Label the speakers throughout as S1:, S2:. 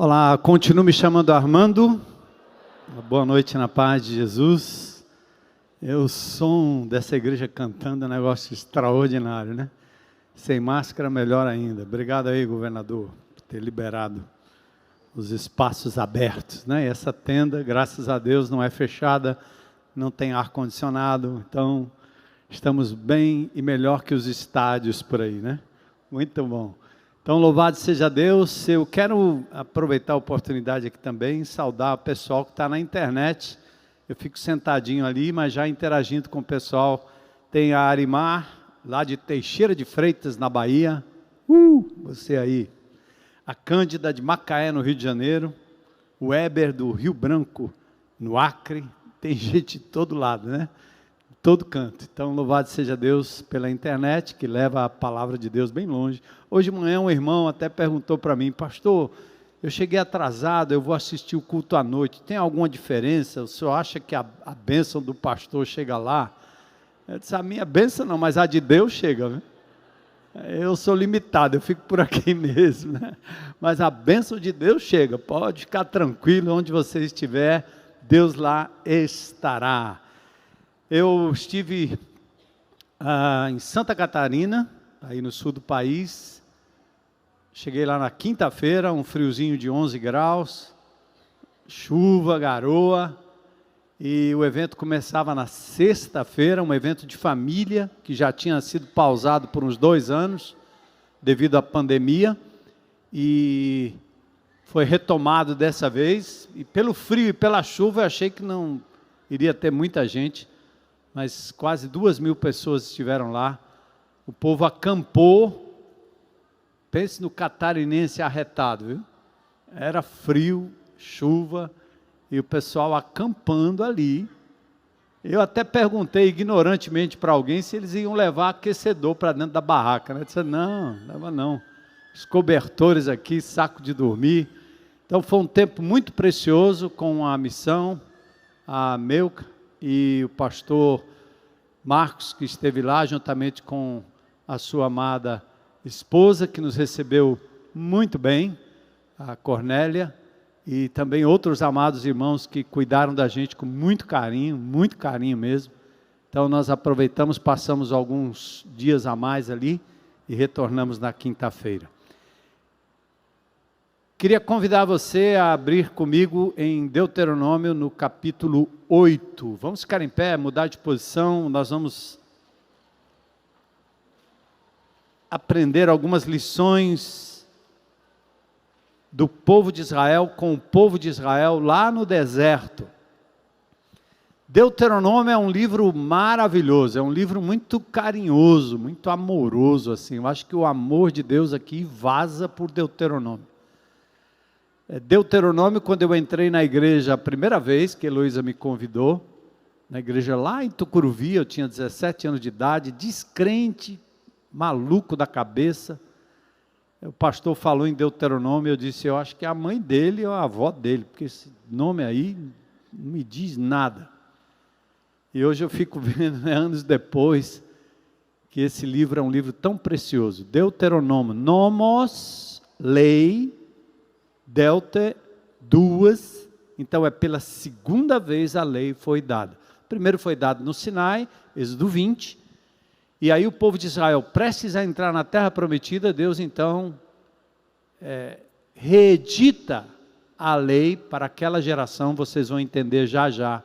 S1: Olá, continuo me chamando Armando. Boa noite na paz de Jesus. O som dessa igreja cantando é um negócio extraordinário, né? Sem máscara, melhor ainda. Obrigado aí, governador, por ter liberado os espaços abertos, né? E essa tenda, graças a Deus, não é fechada, não tem ar-condicionado, então estamos bem e melhor que os estádios por aí, né? Muito bom. Então, louvado seja Deus. Eu quero aproveitar a oportunidade aqui também e saudar o pessoal que está na internet. Eu fico sentadinho ali, mas já interagindo com o pessoal. Tem a Arimar, lá de Teixeira de Freitas, na Bahia. Você aí. A Cândida de Macaé, no Rio de Janeiro. O Weber do Rio Branco, no Acre. Tem gente de todo lado, né? Todo canto. Então, louvado seja Deus pela internet, que leva a palavra de Deus bem longe. Hoje de manhã um irmão até perguntou para mim: pastor, eu cheguei atrasado, eu vou assistir o culto à noite, tem alguma diferença? O senhor acha que a bênção do pastor chega lá? Eu disse: a minha bênção não, mas a de Deus chega, né? Eu sou limitado, eu fico por aqui mesmo, né? Mas a bênção de Deus chega, pode ficar tranquilo, onde você estiver, Deus lá estará. Eu estive em Santa Catarina, aí no sul do país. Cheguei lá na quinta-feira, um friozinho de 11 graus, chuva, garoa, e o evento começava na sexta-feira, um evento de família, que já tinha sido pausado por uns 2 anos, devido à pandemia, e foi retomado dessa vez, e pelo frio e pela chuva eu achei que não iria ter muita gente, mas quase 2.000 pessoas estiveram lá. O povo acampou. Pense no catarinense arretado, viu? Era frio, chuva, e o pessoal acampando ali. Eu até perguntei ignorantemente para alguém se eles iam levar aquecedor para dentro da barraca, né? Eu disse: não, leva não. Os cobertores aqui, saco de dormir. Então foi um tempo muito precioso com a missão, a Melca e o pastor Marcos, que esteve lá juntamente com a sua amada esposa, que nos recebeu muito bem, a Cornélia, e também outros amados irmãos que cuidaram da gente com muito carinho mesmo. Então nós aproveitamos, passamos alguns dias a mais ali e retornamos na quinta-feira. Queria convidar você a abrir comigo em Deuteronômio, no capítulo 8. Vamos ficar em pé, mudar de posição, nós vamos aprender algumas lições do povo de Israel, com o povo de Israel lá no deserto. Deuteronômio é um livro maravilhoso, é um livro muito carinhoso, muito amoroso, assim. Eu acho que o amor de Deus aqui vaza por Deuteronômio. Deuteronômio, quando eu entrei na igreja a primeira vez, que a Heloísa me convidou, na igreja lá em Tucuruvi, eu tinha 17 anos de idade, descrente, maluco da cabeça. O pastor falou em Deuteronômio, eu disse: eu acho que é a mãe dele ou a avó dele, porque esse nome aí não me diz nada. E hoje eu fico vendo, anos depois, que esse livro é um livro tão precioso. Deuteronômio, nomos, lei, Delte, 2, então é pela segunda vez a lei foi dada. Primeiro foi dado no Sinai, Êxodo 20, e aí o povo de Israel, prestes a entrar na terra prometida, Deus então reedita a lei para aquela geração, vocês vão entender já já.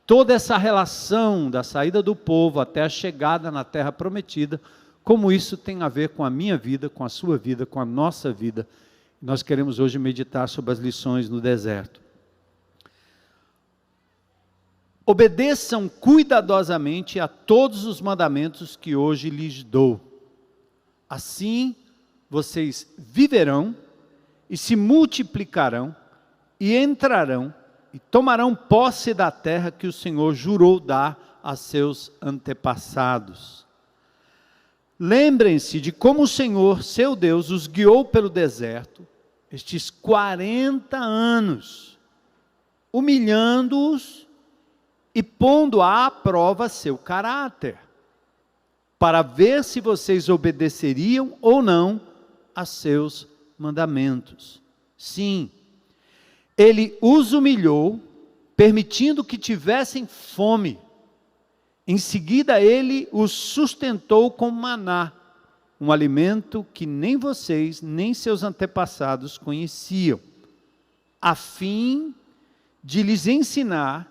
S1: Toda essa relação da saída do povo até a chegada na terra prometida, como isso tem a ver com a minha vida, com a sua vida, com a nossa vida. Nós queremos hoje meditar sobre as lições no deserto. Obedeçam cuidadosamente a todos os mandamentos que hoje lhes dou. Assim vocês viverão e se multiplicarão e entrarão e tomarão posse da terra que o Senhor jurou dar a seus antepassados. Lembrem-se de como o Senhor, seu Deus, os guiou pelo deserto, estes 40 anos, humilhando-os e pondo à prova seu caráter, para ver se vocês obedeceriam ou não a seus mandamentos. Sim, Ele os humilhou, permitindo que tivessem fome. Em seguida, ele os sustentou com maná, um alimento que nem vocês, nem seus antepassados conheciam, a fim de lhes ensinar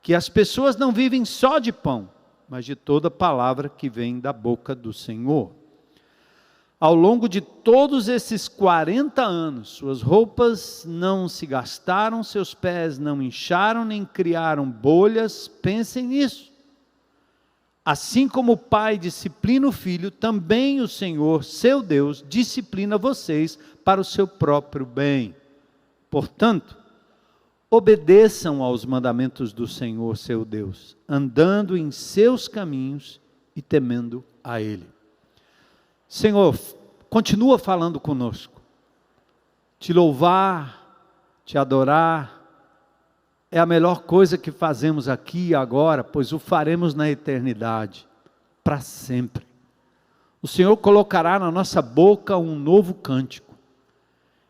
S1: que as pessoas não vivem só de pão, mas de toda palavra que vem da boca do Senhor. Ao longo de todos esses 40 anos, suas roupas não se gastaram, seus pés não incharam, nem criaram bolhas. Pensem nisso. Assim como o pai disciplina o filho, também o Senhor, seu Deus, disciplina vocês para o seu próprio bem. Portanto, obedeçam aos mandamentos do Senhor, seu Deus, andando em seus caminhos e temendo a Ele. Senhor, continua falando conosco. Te louvar, te adorar, é a melhor coisa que fazemos aqui e agora, pois o faremos na eternidade, para sempre. O Senhor colocará na nossa boca um novo cântico.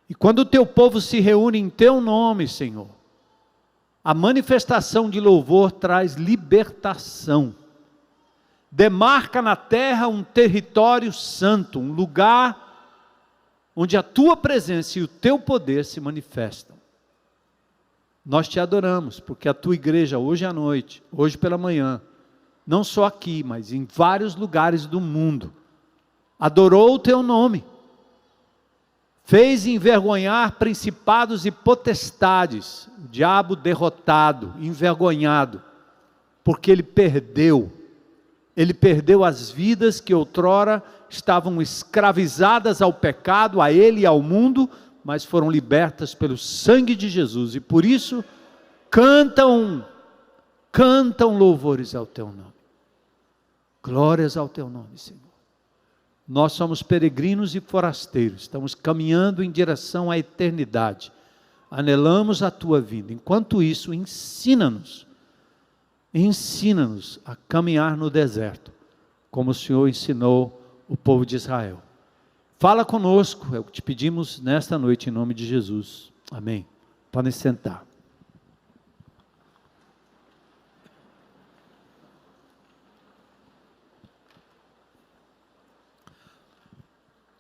S1: E quando o teu povo se reúne em teu nome, Senhor, a manifestação de louvor traz libertação. Demarca na terra um território santo, um lugar onde a tua presença e o teu poder se manifestam. Nós te adoramos, porque a tua igreja hoje à noite, hoje pela manhã, não só aqui, mas em vários lugares do mundo, adorou o teu nome, fez envergonhar principados e potestades, o diabo derrotado, envergonhado, porque ele perdeu as vidas que outrora estavam escravizadas ao pecado, a ele e ao mundo, mas foram libertas pelo sangue de Jesus, e por isso cantam louvores ao teu nome, glórias ao teu nome, Senhor. Nós somos peregrinos e forasteiros, estamos caminhando em direção à eternidade, anelamos a tua vinda. Enquanto isso, ensina-nos a caminhar no deserto, como o Senhor ensinou o povo de Israel. Fala conosco, é o que te pedimos nesta noite, em nome de Jesus. Amém. Podem sentar.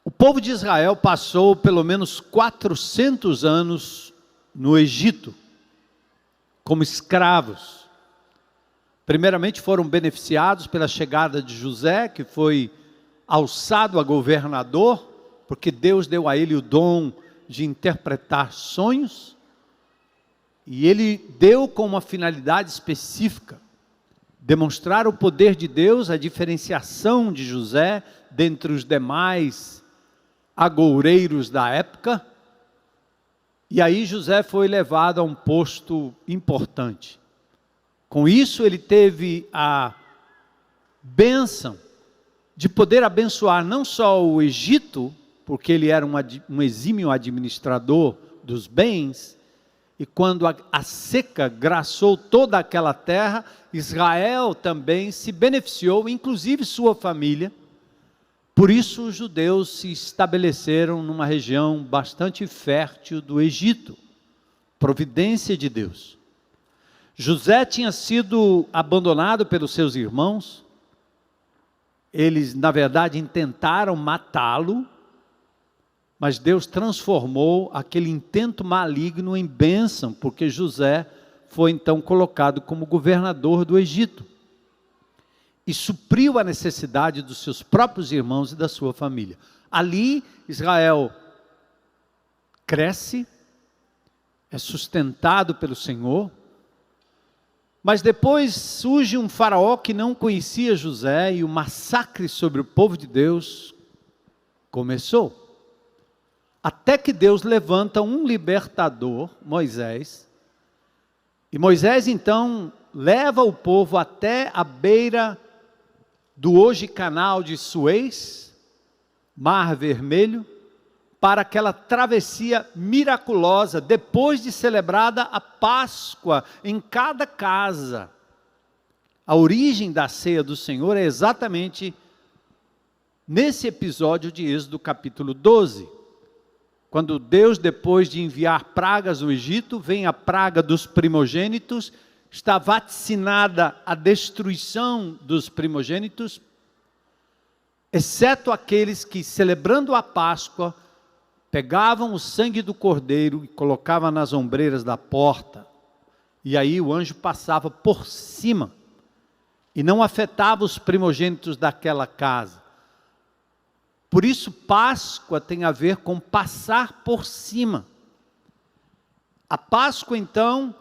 S1: O povo de Israel passou pelo menos 400 anos no Egito, como escravos. Primeiramente foram beneficiados pela chegada de José, que foi alçado a governador, porque Deus deu a ele o dom de interpretar sonhos, e ele deu com uma finalidade específica, demonstrar o poder de Deus, a diferenciação de José dentre os demais agoureiros da época, e aí José foi levado a um posto importante. Com isso ele teve a bênção de poder abençoar não só o Egito, porque ele era um exímio administrador dos bens, e quando a seca graçou toda aquela terra, Israel também se beneficiou, inclusive sua família. Por isso os judeus se estabeleceram numa região bastante fértil do Egito, providência de Deus. José tinha sido abandonado pelos seus irmãos, eles na verdade intentaram matá-lo, mas Deus transformou aquele intento maligno em bênção, porque José foi então colocado como governador do Egito, e supriu a necessidade dos seus próprios irmãos e da sua família. Ali Israel cresce, é sustentado pelo Senhor, mas depois surge um faraó que não conhecia José, e o massacre sobre o povo de Deus começou. Até que Deus levanta um libertador, Moisés, e Moisés então leva o povo até a beira do hoje canal de Suez, Mar Vermelho, para aquela travessia miraculosa, depois de celebrada a Páscoa em cada casa. A origem da ceia do Senhor é exatamente nesse episódio de Êxodo capítulo 12. Quando Deus, depois de enviar pragas no Egito, vem a praga dos primogênitos, está vaticinada a destruição dos primogênitos, exceto aqueles que, celebrando a Páscoa, pegavam o sangue do cordeiro e colocavam nas ombreiras da porta. E aí o anjo passava por cima e não afetava os primogênitos daquela casa. Por isso, Páscoa tem a ver com passar por cima. A Páscoa, então,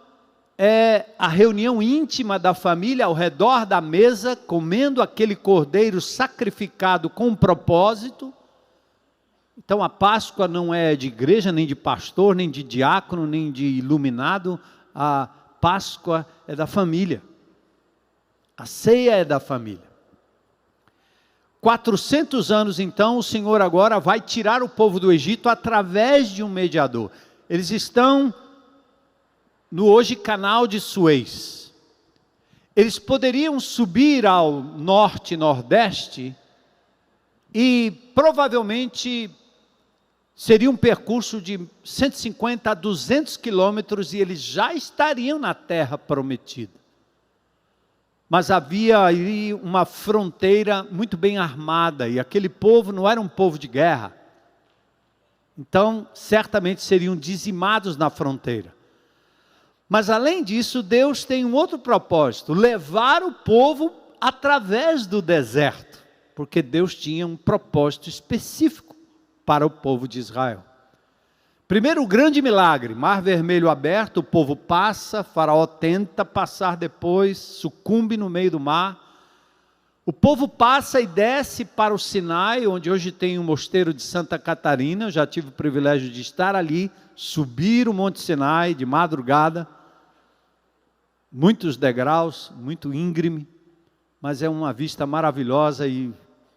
S1: é a reunião íntima da família ao redor da mesa, comendo aquele cordeiro sacrificado com um propósito. Então a Páscoa não é de igreja, nem de pastor, nem de diácono, nem de iluminado. A Páscoa é da família. A ceia é da família. 400 anos então, o Senhor agora vai tirar o povo do Egito através de um mediador. Eles estão no hoje canal de Suez. Eles poderiam subir ao norte e nordeste e provavelmente seria um percurso de 150 a 200 quilômetros e eles já estariam na terra prometida. Mas havia ali uma fronteira muito bem armada e aquele povo não era um povo de guerra. Então, certamente seriam dizimados na fronteira. Mas além disso, Deus tem um outro propósito, levar o povo através do deserto, porque Deus tinha um propósito específico para o povo de Israel. Primeiro, o grande milagre, Mar Vermelho aberto, o povo passa, Faraó tenta passar depois, sucumbe no meio do mar. O povo passa e desce para o Sinai, onde hoje tem o mosteiro de Santa Catarina. Eu já tive o privilégio de estar ali, subir o Monte Sinai de madrugada. Muitos degraus, muito íngreme, mas é uma vista maravilhosa e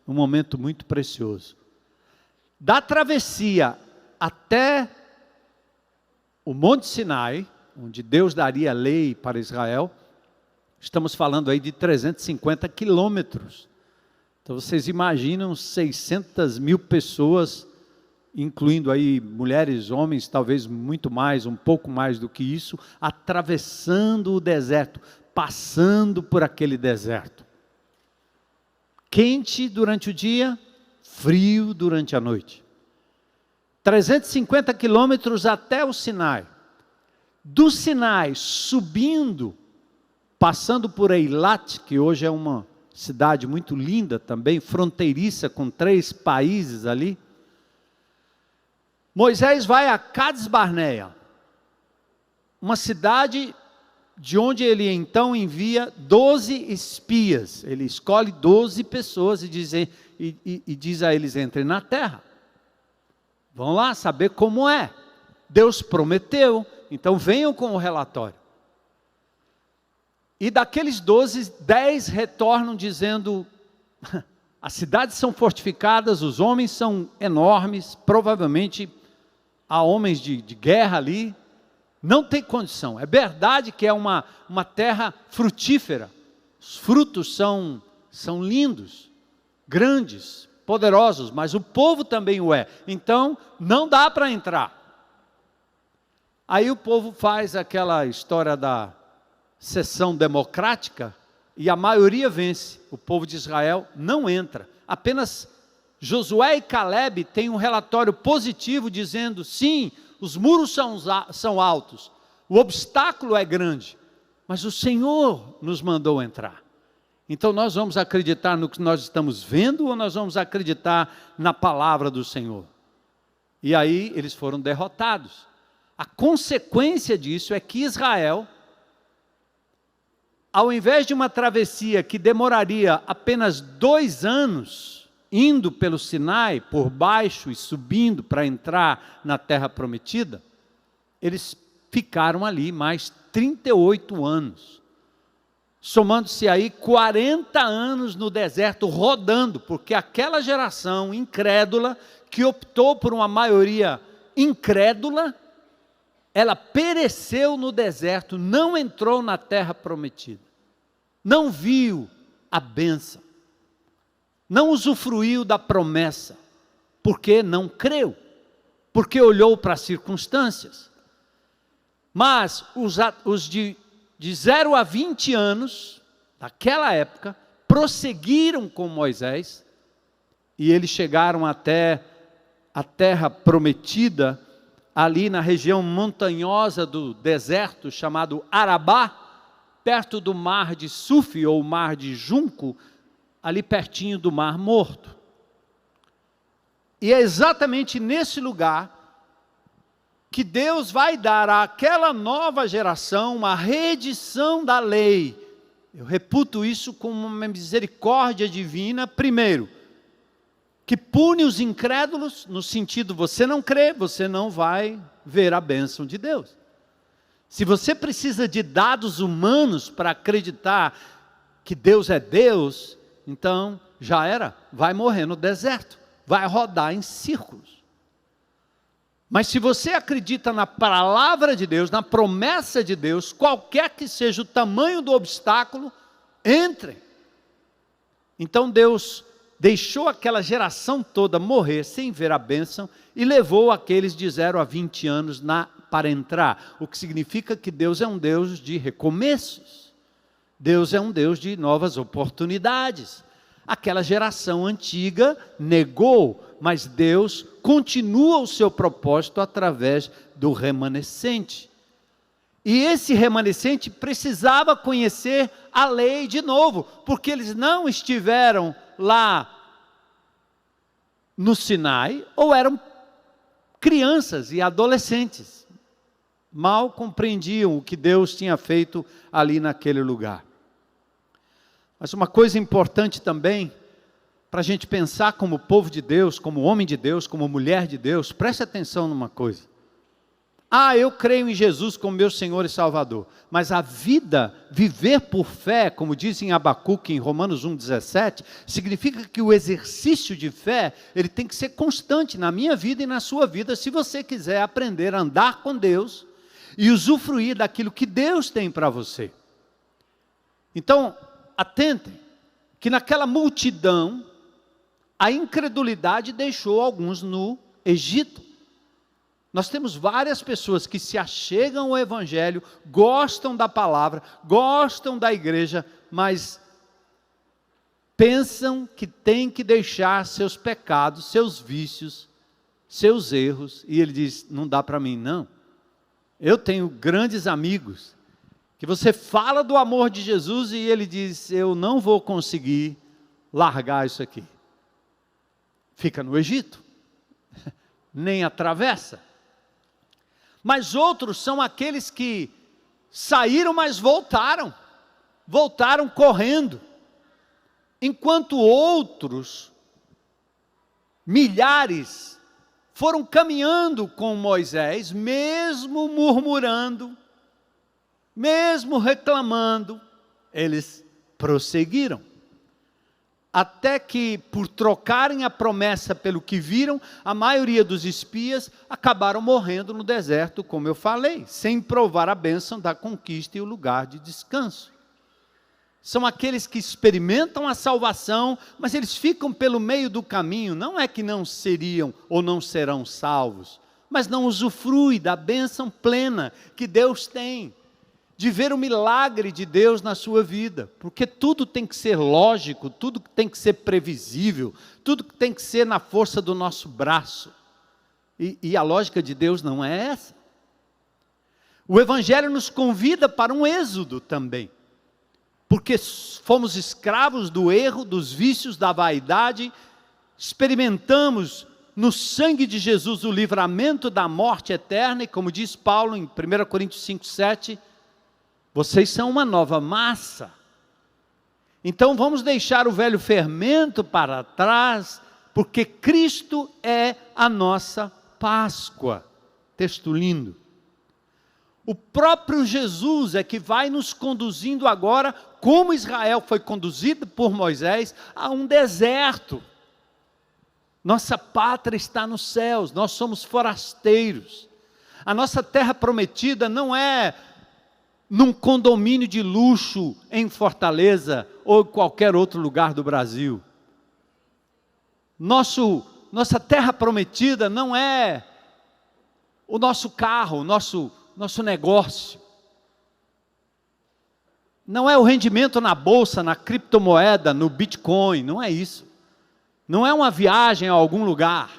S1: um momento muito precioso. Da travessia até o Monte Sinai, onde Deus daria a lei para Israel, estamos falando aí de 350 quilômetros. Então vocês imaginam 600 mil pessoas, incluindo aí mulheres, homens, talvez muito mais, um pouco mais do que isso, atravessando o deserto, passando por aquele deserto. Quente durante o dia, frio durante a noite. 350 quilômetros até o Sinai. Do Sinai, subindo, passando por Eilat, que hoje é uma cidade muito linda também, fronteiriça com 3 países ali. Moisés vai a Cades Barneia, uma cidade de onde ele então envia 12 espias. Ele escolhe 12 pessoas e diz a eles: entrem na terra. Vão lá saber como é. Deus prometeu, então venham com o relatório. E daqueles 12, 10 retornam dizendo: as cidades são fortificadas, os homens são enormes, provavelmente há homens de guerra ali, não tem condição. É verdade que é uma terra frutífera, os frutos são lindos, grandes, poderosos, mas o povo também o é, então não dá para entrar. Aí o povo faz aquela história da sessão democrática e a maioria vence. O povo de Israel não entra. Apenas Josué e Caleb têm um relatório positivo dizendo: sim, os muros são altos, o obstáculo é grande, mas o Senhor nos mandou entrar. Então nós vamos acreditar no que nós estamos vendo ou nós vamos acreditar na palavra do Senhor? E aí eles foram derrotados. A consequência disso é que Israel, ao invés de uma travessia que demoraria apenas 2 anos, indo pelo Sinai, por baixo e subindo para entrar na terra prometida, eles ficaram ali mais 38 anos. Somando-se aí 40 anos no deserto rodando, porque aquela geração incrédula, que optou por uma maioria incrédula, ela pereceu no deserto, não entrou na terra prometida, não viu a bênção, não usufruiu da promessa, porque não creu. porque olhou para as circunstâncias. Mas os de 0 a 20 anos, naquela época, prosseguiram com Moisés, e eles chegaram até a terra prometida, ali na região montanhosa do deserto, chamado Arabá, perto do mar de Suf, ou mar de Junco, ali pertinho do Mar Morto. E é exatamente nesse lugar que Deus vai dar àquela nova geração uma reedição da lei. Eu reputo isso como uma misericórdia divina, primeiro, que pune os incrédulos, no sentido, você não crê, você não vai ver a bênção de Deus. Se você precisa de dados humanos para acreditar que Deus é Deus, então já era, vai morrer no deserto, vai rodar em círculos. Mas se você acredita na palavra de Deus, na promessa de Deus, qualquer que seja o tamanho do obstáculo, entre. Então Deus deixou aquela geração toda morrer sem ver a bênção e levou aqueles de 0 a 20 anos para entrar. O que significa que Deus é um Deus de recomeços. Deus é um Deus de novas oportunidades. Aquela geração antiga negou, mas Deus continua o seu propósito através do remanescente. E esse remanescente precisava conhecer a lei de novo, porque eles não estiveram lá no Sinai, ou eram crianças e adolescentes, mal compreendiam o que Deus tinha feito ali naquele lugar. Mas uma coisa importante também, para a gente pensar como povo de Deus, como homem de Deus, como mulher de Deus, preste atenção numa coisa. Eu creio em Jesus como meu Senhor e Salvador, mas a vida, viver por fé, como diz em Abacuque, em Romanos 1,17, significa que o exercício de fé, ele tem que ser constante na minha vida e na sua vida, se você quiser aprender a andar com Deus e usufruir daquilo que Deus tem para você. Então, atentem, que naquela multidão, a incredulidade deixou alguns no Egito. Nós temos várias pessoas que se achegam ao Evangelho, gostam da palavra, gostam da igreja, mas pensam que tem que deixar seus pecados, seus vícios, seus erros, e ele diz, não dá para mim não. Eu tenho grandes amigos, que você fala do amor de Jesus e ele diz, eu não vou conseguir largar isso aqui. Fica no Egito, nem atravessa. Mas outros são aqueles que saíram, mas voltaram correndo. Enquanto outros, milhares, foram caminhando com Moisés, mesmo murmurando, mesmo reclamando, eles prosseguiram. Até que, por trocarem a promessa pelo que viram, a maioria dos espias acabaram morrendo no deserto, como eu falei, sem provar a bênção da conquista e o lugar de descanso. São aqueles que experimentam a salvação, mas eles ficam pelo meio do caminho. Não é que não seriam ou não serão salvos, mas não usufruem da bênção plena que Deus tem, de ver o milagre de Deus na sua vida, porque tudo tem que ser lógico, tudo tem que ser previsível, tudo tem que ser na força do nosso braço, e a lógica de Deus não é essa. O Evangelho nos convida para um êxodo também, porque fomos escravos do erro, dos vícios, da vaidade, experimentamos no sangue de Jesus o livramento da morte eterna, e como diz Paulo em 1 Coríntios 5,7, vocês são uma nova massa. Então vamos deixar o velho fermento para trás, porque Cristo é a nossa Páscoa. Texto lindo. O próprio Jesus é que vai nos conduzindo agora, como Israel foi conduzido por Moisés, a um deserto. Nossa pátria está nos céus, nós somos forasteiros. A nossa terra prometida não é num condomínio de luxo em Fortaleza ou em qualquer outro lugar do Brasil. Nossa terra prometida não é o nosso carro, o nosso negócio. Não é o rendimento na bolsa, na criptomoeda, no Bitcoin, não é isso. Não é uma viagem a algum lugar.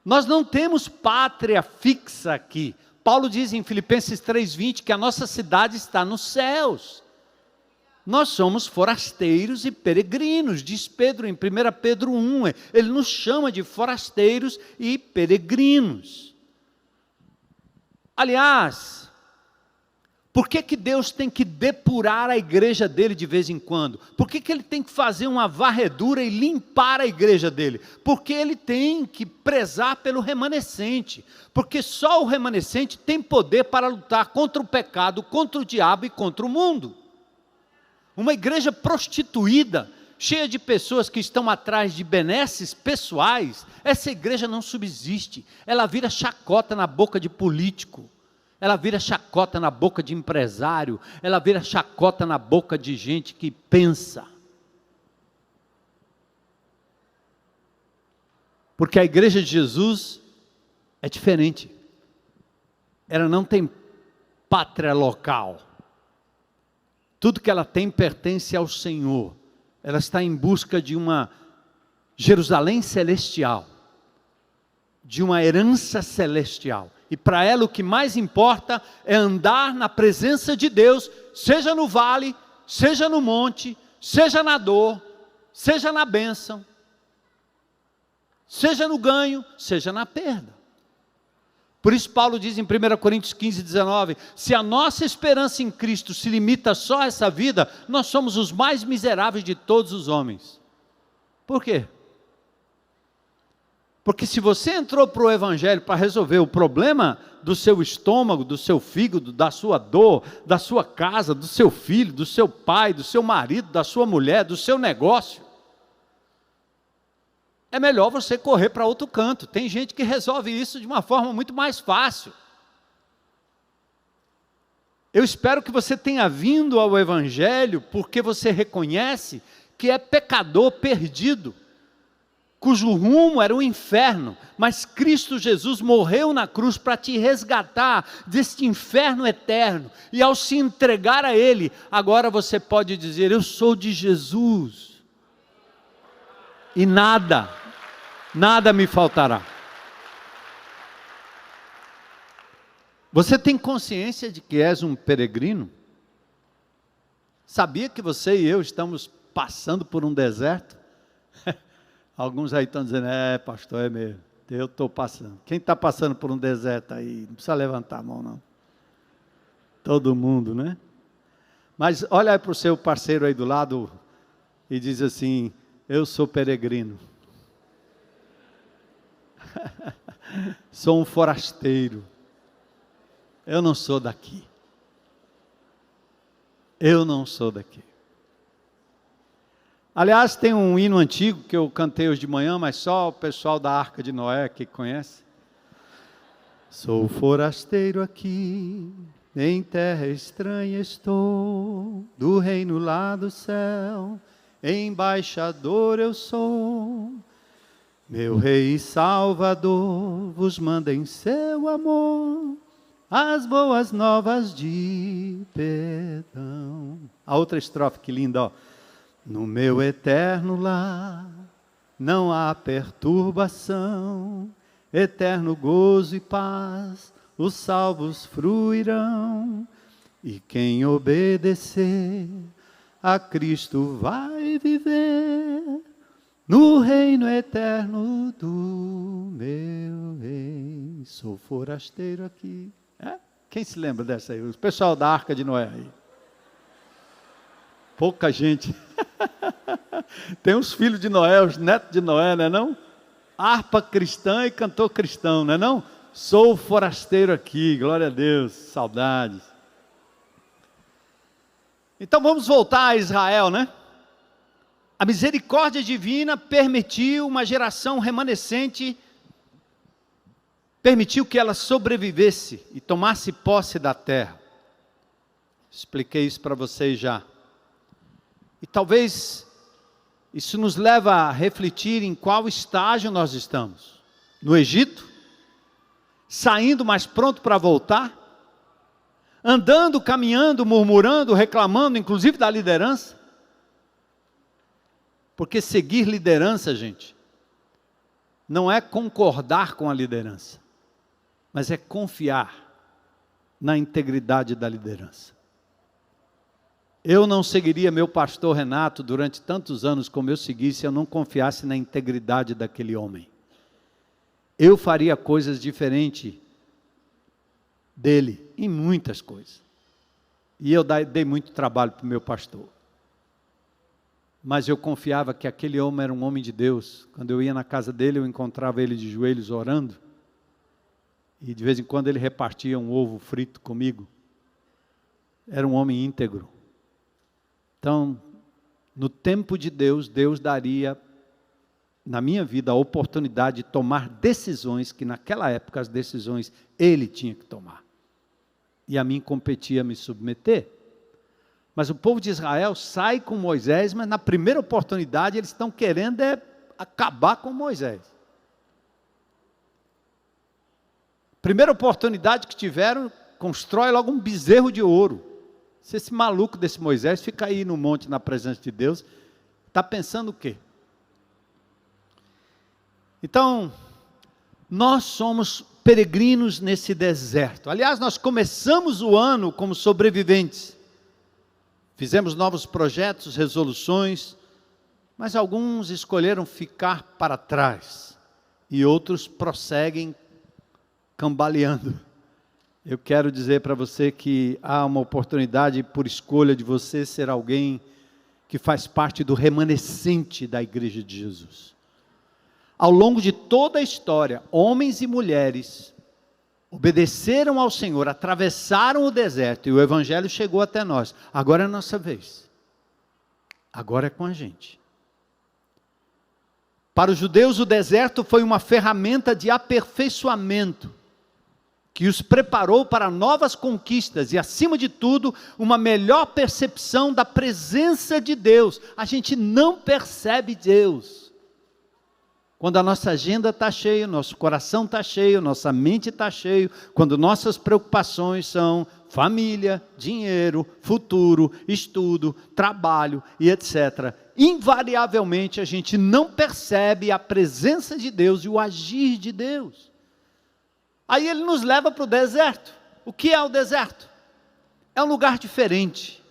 S1: Nós não temos pátria fixa aqui. Paulo diz em Filipenses 3:20 que a nossa cidade está nos céus. Nós somos forasteiros e peregrinos, diz Pedro em 1 Pedro 1. Ele nos chama de forasteiros e peregrinos. Aliás, por que Deus tem que depurar a igreja dele de vez em quando? Por que ele tem que fazer uma varredura e limpar a igreja dele? Porque ele tem que prezar pelo remanescente. Porque só o remanescente tem poder para lutar contra o pecado, contra o diabo e contra o mundo. Uma igreja prostituída, cheia de pessoas que estão atrás de benesses pessoais, essa igreja não subsiste. Ela vira chacota na boca de político. Ela vira chacota na boca de empresário, ela vira chacota na boca de gente que pensa. Porque a igreja de Jesus é diferente. Ela não tem pátria local. Tudo que ela tem pertence ao Senhor. Ela está em busca de uma Jerusalém celestial, de uma herança celestial. E para ela o que mais importa é andar na presença de Deus, seja no vale, seja no monte, seja na dor, seja na bênção, seja no ganho, seja na perda. Por isso Paulo diz em 1 Coríntios 15:19, se a nossa esperança em Cristo se limita só a essa vida, nós somos os mais miseráveis de todos os homens. Por quê? Porque se você entrou para o Evangelho para resolver o problema do seu estômago, do seu fígado, da sua dor, da sua casa, do seu filho, do seu pai, do seu marido, da sua mulher, do seu negócio, é melhor você correr para outro canto. Tem gente que resolve isso de uma forma muito mais fácil. Eu espero que você tenha vindo ao Evangelho porque você reconhece que é pecador perdido, cujo rumo era o inferno, mas Cristo Jesus morreu na cruz para te resgatar deste inferno eterno, e ao se entregar a Ele, agora você pode dizer, eu sou de Jesus, e nada me faltará. Você tem consciência de que és um peregrino? Sabia que você e eu estamos passando por um deserto? Alguns aí estão dizendo, pastor, é mesmo, eu estou passando. Quem está passando por um deserto aí? Não precisa levantar a mão não. Todo mundo, né? Mas olha aí para o seu parceiro aí do lado e diz assim, eu sou peregrino. Sou um forasteiro. Eu não sou daqui. Eu não sou daqui. Aliás, tem um hino antigo que eu cantei hoje de manhã, mas só o pessoal da Arca de Noé que conhece. Sou forasteiro aqui, em terra estranha estou, do reino lá do céu, embaixador eu sou. Meu Rei e Salvador vos manda em seu amor as boas novas de perdão. A outra estrofe, que linda, ó. No meu eterno lar não há perturbação, eterno gozo e paz os salvos fruirão, e quem obedecer a Cristo vai viver no reino eterno do meu Rei. Sou forasteiro aqui. Quem se lembra dessa aí? O pessoal da Arca de Noé aí. Pouca gente. Tem os filhos de Noé, os netos de Noé, não é não? Harpa cristã e cantor cristão, não é não? Sou forasteiro aqui, glória a Deus, saudades. Então vamos voltar a Israel, né? A misericórdia divina permitiu uma geração remanescente, permitiu que ela sobrevivesse e tomasse posse da terra. Expliquei isso para vocês já. E talvez isso nos leva a refletir em qual estágio nós estamos. No Egito, saindo mais pronto para voltar, andando, caminhando, murmurando, reclamando, inclusive da liderança. Porque seguir liderança, gente, não é concordar com a liderança, mas é confiar na integridade da liderança. Eu não seguiria meu pastor Renato durante tantos anos como eu segui se eu não confiasse na integridade daquele homem. Eu faria coisas diferentes dele, em muitas coisas. E eu dei muito trabalho para o meu pastor. Mas eu confiava que aquele homem era um homem de Deus. Quando eu ia na casa dele, eu encontrava ele de joelhos orando. E de vez em quando ele repartia um ovo frito comigo. Era um homem íntegro. Então, no tempo de Deus, Deus daria na minha vida a oportunidade de tomar decisões que naquela época as decisões ele tinha que tomar. E a mim competia me submeter. Mas o povo de Israel sai com Moisés, mas na primeira oportunidade eles estão querendo acabar com Moisés. Primeira oportunidade que tiveram, constrói logo um bezerro de ouro. Se esse maluco desse Moisés fica aí no monte na presença de Deus, está pensando o quê? Então, nós somos peregrinos nesse deserto. Aliás, nós começamos o ano como sobreviventes. Fizemos novos projetos, resoluções, mas alguns escolheram ficar para trás e outros prosseguem cambaleando. Eu quero dizer para você que há uma oportunidade por escolha de você ser alguém que faz parte do remanescente da Igreja de Jesus. Ao longo de toda a história, homens e mulheres obedeceram ao Senhor, atravessaram o deserto e o Evangelho chegou até nós. Agora é a nossa vez. Agora é com a gente. Para os judeus, o deserto foi uma ferramenta de aperfeiçoamento, que os preparou para novas conquistas e, acima de tudo, uma melhor percepção da presença de Deus. A gente não percebe Deus quando a nossa agenda está cheia, nosso coração está cheio, nossa mente está cheio, quando nossas preocupações são família, dinheiro, futuro, estudo, trabalho e etc. Invariavelmente a gente não percebe a presença de Deus e o agir de Deus. Aí ele nos leva para o deserto. O que é o deserto? É um lugar diferente.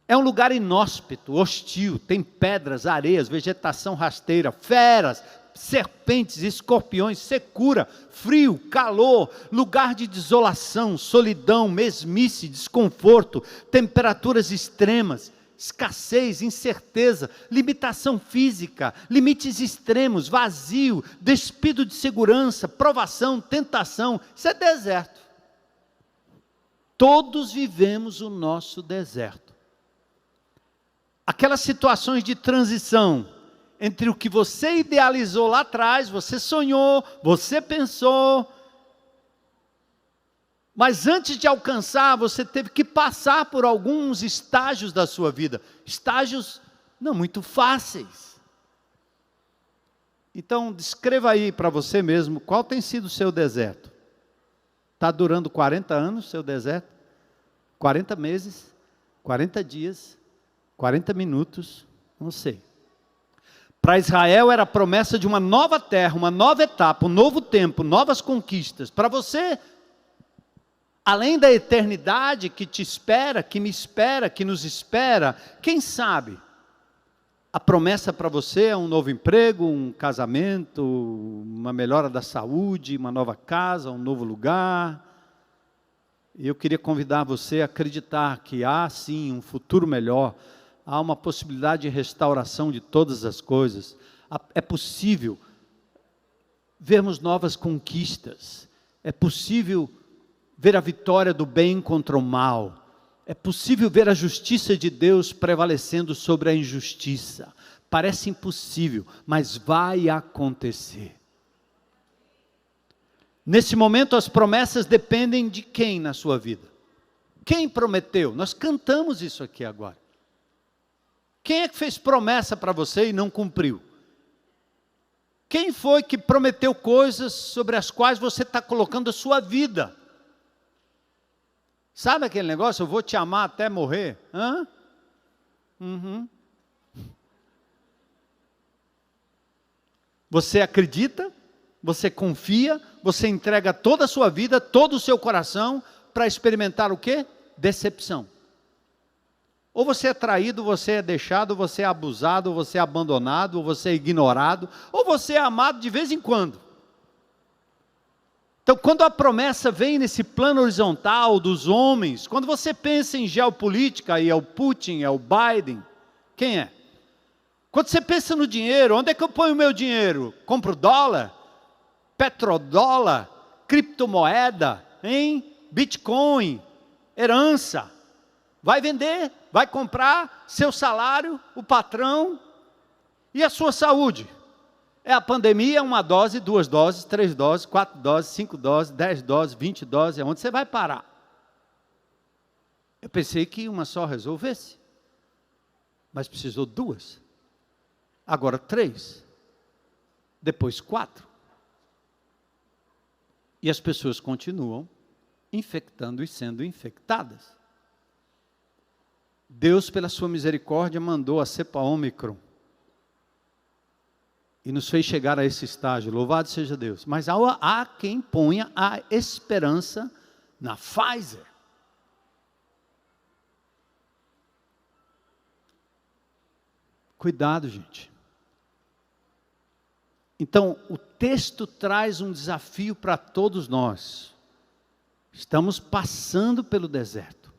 S1: É um lugar inóspito, hostil, tem pedras, areias, vegetação rasteira, feras, serpentes, escorpiões, secura, frio, calor, lugar de desolação, solidão, mesmice, desconforto, temperaturas extremas, escassez, incerteza, limitação física, limites extremos, vazio, despido de segurança, provação, tentação. Isso é deserto. Todos vivemos o nosso deserto. Aquelas situações de transição entre o que você idealizou lá atrás, você sonhou, você pensou, mas antes de alcançar, você teve que passar por alguns estágios da sua vida, estágios não muito fáceis. Então, descreva aí para você mesmo, qual tem sido o seu deserto? Está durando 40 anos o seu deserto? 40 meses? 40 dias? 40 minutos, não sei. Para Israel era a promessa de uma nova terra, uma nova etapa, um novo tempo, novas conquistas. Para você, além da eternidade que te espera, que me espera, que nos espera, quem sabe, a promessa para você é um novo emprego, um casamento, uma melhora da saúde, uma nova casa, um novo lugar. E eu queria convidar você a acreditar que há sim um futuro melhor. Há uma possibilidade de restauração de todas as coisas. É possível vermos novas conquistas. É possível ver a vitória do bem contra o mal. É possível ver a justiça de Deus prevalecendo sobre a injustiça. Parece impossível, mas vai acontecer. Nesse momento as promessas dependem de quem na sua vida? Quem prometeu? Nós cantamos isso aqui agora. Quem é que fez promessa para você e não cumpriu? Quem foi que prometeu coisas sobre as quais você está colocando a sua vida? Sabe aquele negócio, eu vou te amar até morrer? Hã? Você acredita, você confia, você entrega toda a sua vida, todo o seu coração, para experimentar o quê? Decepção. Ou você é traído, você é deixado, você é abusado, você é abandonado, ou você é ignorado, ou você é amado de vez em quando. Então, quando a promessa vem nesse plano horizontal dos homens, quando você pensa em geopolítica, e é o Putin, é o Biden, quem é? Quando você pensa no dinheiro, onde é que eu ponho o meu dinheiro? Compro dólar? Petrodólar? Criptomoeda? Bitcoin? Herança? Vai vender? Vai comprar? Seu salário? O patrão? E a sua saúde? É a pandemia, 1 dose, 2 doses, 3 doses, 4 doses, 5 doses, 10 doses, 20 doses, é onde você vai parar? Eu pensei que uma só resolvesse, mas precisou 2, agora 3, depois 4. E as pessoas continuam infectando e sendo infectadas. Deus, pela sua misericórdia, mandou a cepa Ômicron, e nos fez chegar a esse estágio, louvado seja Deus. Mas há quem ponha a esperança na Pfizer. Cuidado, gente. Então, o texto traz um desafio para todos nós. Estamos passando pelo deserto.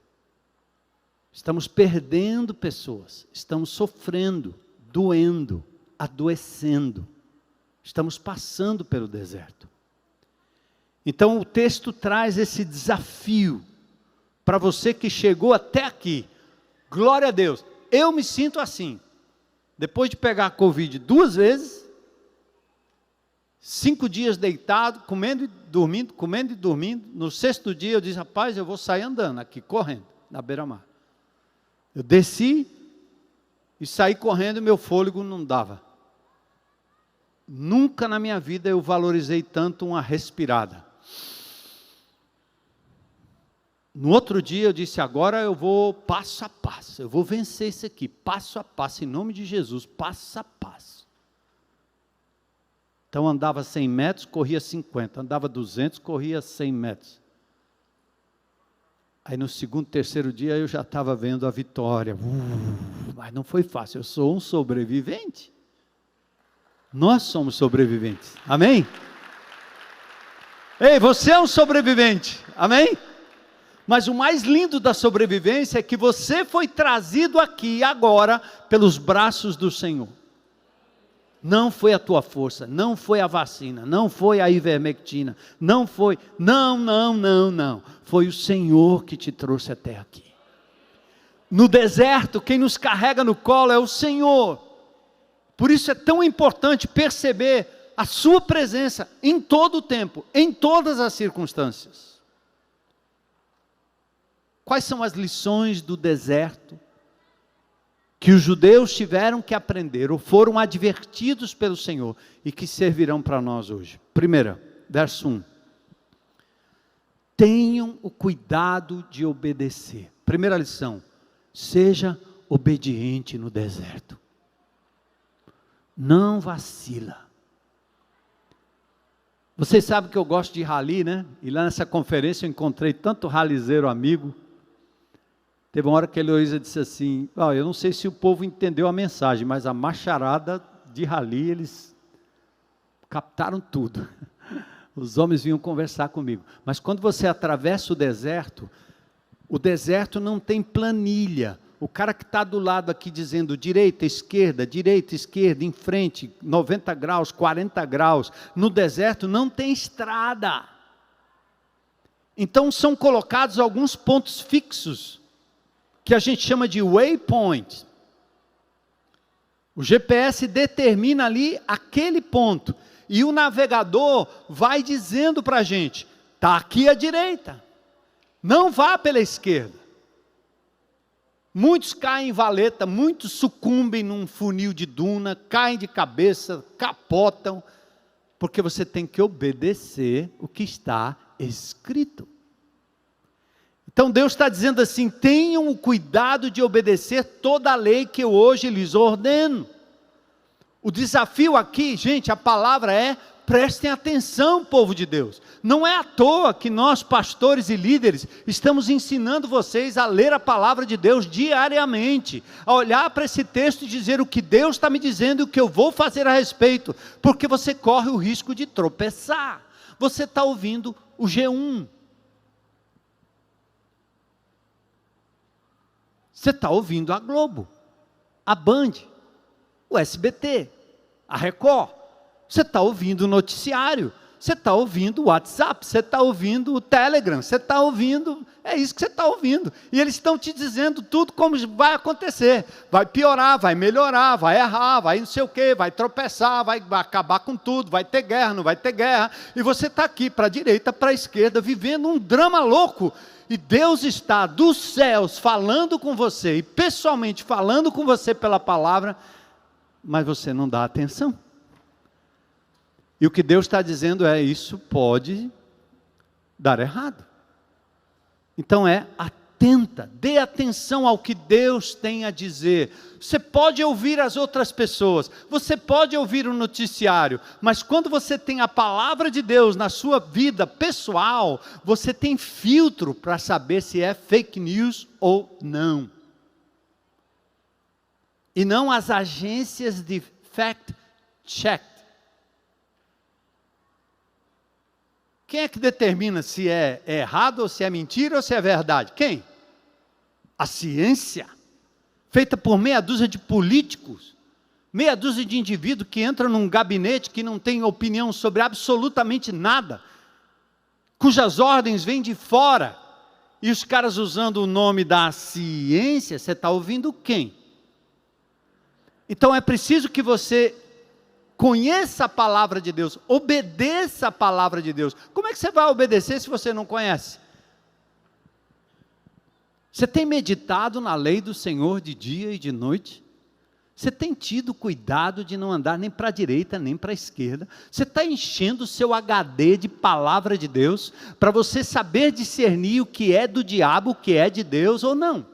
S1: Estamos perdendo pessoas. Estamos sofrendo, doendo, adoecendo. Estamos passando pelo deserto. Então o texto traz esse desafio para você que chegou até aqui. Glória a Deus. Eu me sinto assim. Depois de pegar a Covid 2 vezes, 5 dias deitado, comendo e dormindo, comendo e dormindo. No 6º dia eu disse, rapaz, eu vou sair andando aqui, correndo, na beira-mar. Eu desci e saí correndo, meu fôlego não dava. Nunca na minha vida eu valorizei tanto uma respirada. No outro dia eu disse, agora eu vou passo a passo, eu vou vencer isso aqui, passo a passo, em nome de Jesus, passo a passo. Então andava 100 metros, corria 50, andava 200, corria 100 metros. Aí no 2º, 3º dia eu já estava vendo a vitória. Mas não foi fácil, eu sou um sobrevivente. Nós somos sobreviventes, amém? Ei, você é um sobrevivente, amém? Mas o mais lindo da sobrevivência é que você foi trazido aqui agora pelos braços do Senhor. Não foi a tua força, não foi a vacina, não foi a ivermectina, não foi, não. Foi o Senhor que te trouxe até aqui. No deserto, quem nos carrega no colo é o Senhor. Por isso é tão importante perceber a sua presença em todo o tempo, em todas as circunstâncias. Quais são as lições do deserto que os judeus tiveram que aprender, ou foram advertidos pelo Senhor, e que servirão para nós hoje? Primeira, verso 1. Tenham o cuidado de obedecer. Primeira lição, seja obediente no deserto. Não vacila. Vocês sabem que eu gosto de rally, né? E lá nessa conferência eu encontrei tanto ralizeiro amigo. Teve uma hora que a Heloísa disse assim, eu não sei se o povo entendeu a mensagem, mas a macharada de rally, eles captaram tudo. Os homens vinham conversar comigo. Mas quando você atravessa o deserto não tem planilha. O cara que está do lado aqui dizendo direita, esquerda, em frente, 90 graus, 40 graus. No deserto não tem estrada. Então são colocados alguns pontos fixos, que a gente chama de waypoint. O GPS determina ali aquele ponto. E o navegador vai dizendo para a gente, está aqui à direita. Não vá pela esquerda. Muitos caem em valeta, muitos sucumbem num funil de duna, caem de cabeça, capotam, Porque você tem que obedecer o que está escrito. Então Deus está dizendo assim: tenham o cuidado de obedecer toda a lei que eu hoje lhes ordeno. O desafio aqui, gente, a palavra é: prestem atenção, povo de Deus. Não é à toa que nós, pastores e líderes, estamos ensinando vocês a ler a palavra de Deus diariamente, a olhar para esse texto e dizer o que Deus está me dizendo e o que eu vou fazer a respeito, porque você corre o risco de tropeçar. Você está ouvindo o G1. Você está ouvindo a Globo, a Band, o SBT, a Record. Você está ouvindo o noticiário, você está ouvindo o WhatsApp, você está ouvindo o Telegram, você está ouvindo, é isso que você está ouvindo. E eles estão te dizendo tudo como vai acontecer. Vai piorar, vai melhorar, vai errar, vai não sei o quê, vai tropeçar, vai acabar com tudo, vai ter guerra, não vai ter guerra. E você está aqui para a direita, para a esquerda, vivendo um drama louco. E Deus está dos céus falando com você, e pessoalmente falando com você pela palavra, mas você não dá atenção. E o que Deus está dizendo é: isso pode dar errado. Então atenta, dê atenção ao que Deus tem a dizer. Você pode ouvir as outras pessoas, você pode ouvir o noticiário, mas quando você tem a palavra de Deus na sua vida pessoal, você tem filtro para saber se é fake news ou não. E não as agências de fact check. Quem é que determina se é errado, ou se é mentira, ou se é verdade? Quem? A ciência, feita por meia dúzia de políticos, meia dúzia de indivíduos que entram num gabinete que não tem opinião sobre absolutamente nada, cujas ordens vêm de fora, e os caras usando o nome da ciência. Você está ouvindo quem? Então é preciso que você conheça a palavra de Deus, obedeça a palavra de Deus. Como é que você vai obedecer se você não conhece? Você tem meditado na lei do Senhor de dia e de noite? Você tem tido cuidado de não andar nem para a direita, nem para a esquerda? Você está enchendo o seu HD de palavra de Deus, para você saber discernir o que é do diabo, o que é de Deus ou não?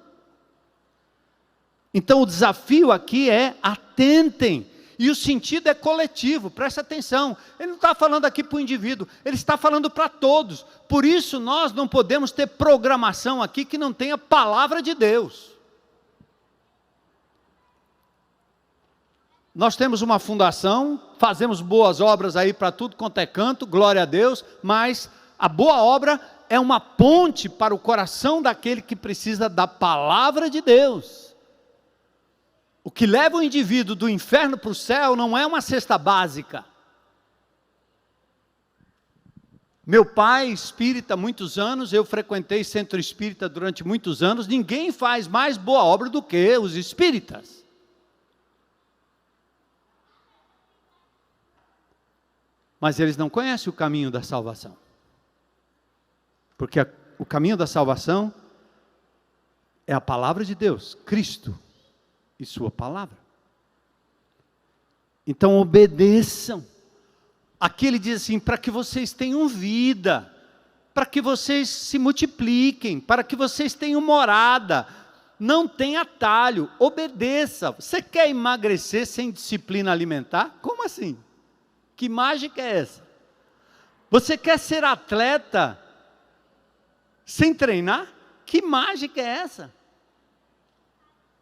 S1: Então o desafio aqui é: atentem. E o sentido é coletivo, presta atenção. Ele não está falando aqui para o indivíduo, ele está falando para todos. Por isso nós não podemos ter programação aqui que não tenha palavra de Deus. Nós temos uma fundação, fazemos boas obras aí para tudo quanto é canto, glória a Deus, mas a boa obra é uma ponte para o coração daquele que precisa da palavra de Deus. O que leva o indivíduo do inferno para o céu não é uma cesta básica. Meu pai, espírita há muitos anos, eu frequentei centro espírita durante muitos anos, ninguém faz mais boa obra do que os espíritas. Mas eles não conhecem o caminho da salvação. Porque o caminho da salvação é a palavra de Deus, Cristo e sua palavra. Então obedeçam. Aqui ele diz assim: para que vocês tenham vida, para que vocês se multipliquem, para que vocês tenham morada. Não tem atalho, obedeça. Você quer emagrecer sem disciplina alimentar? Como assim? Que mágica é essa? Você quer ser atleta sem treinar? Que mágica é essa?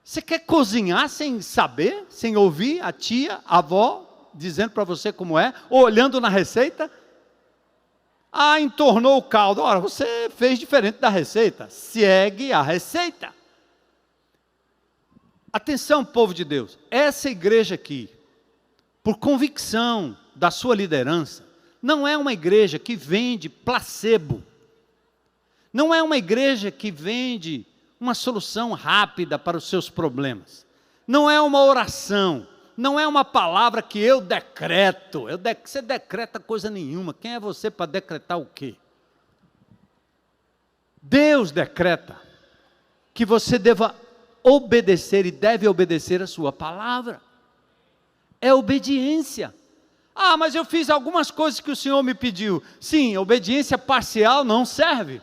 S1: Você quer cozinhar sem saber, sem ouvir a tia, a avó, dizendo para você como é, ou olhando na receita? Ah, entornou o caldo. Ora, você fez diferente da receita. Segue a receita. Atenção, povo de Deus. Essa igreja aqui, por convicção da sua liderança, não é uma igreja que vende placebo. Não é uma igreja que vende uma solução rápida para os seus problemas. Não é uma oração, não é uma palavra que eu decreto. Você decreta coisa nenhuma. Quem é você para decretar o quê? Deus decreta que você deva obedecer e deve obedecer a sua palavra. É obediência. Ah, mas eu fiz algumas coisas que o Senhor me pediu. Sim, obediência parcial não serve.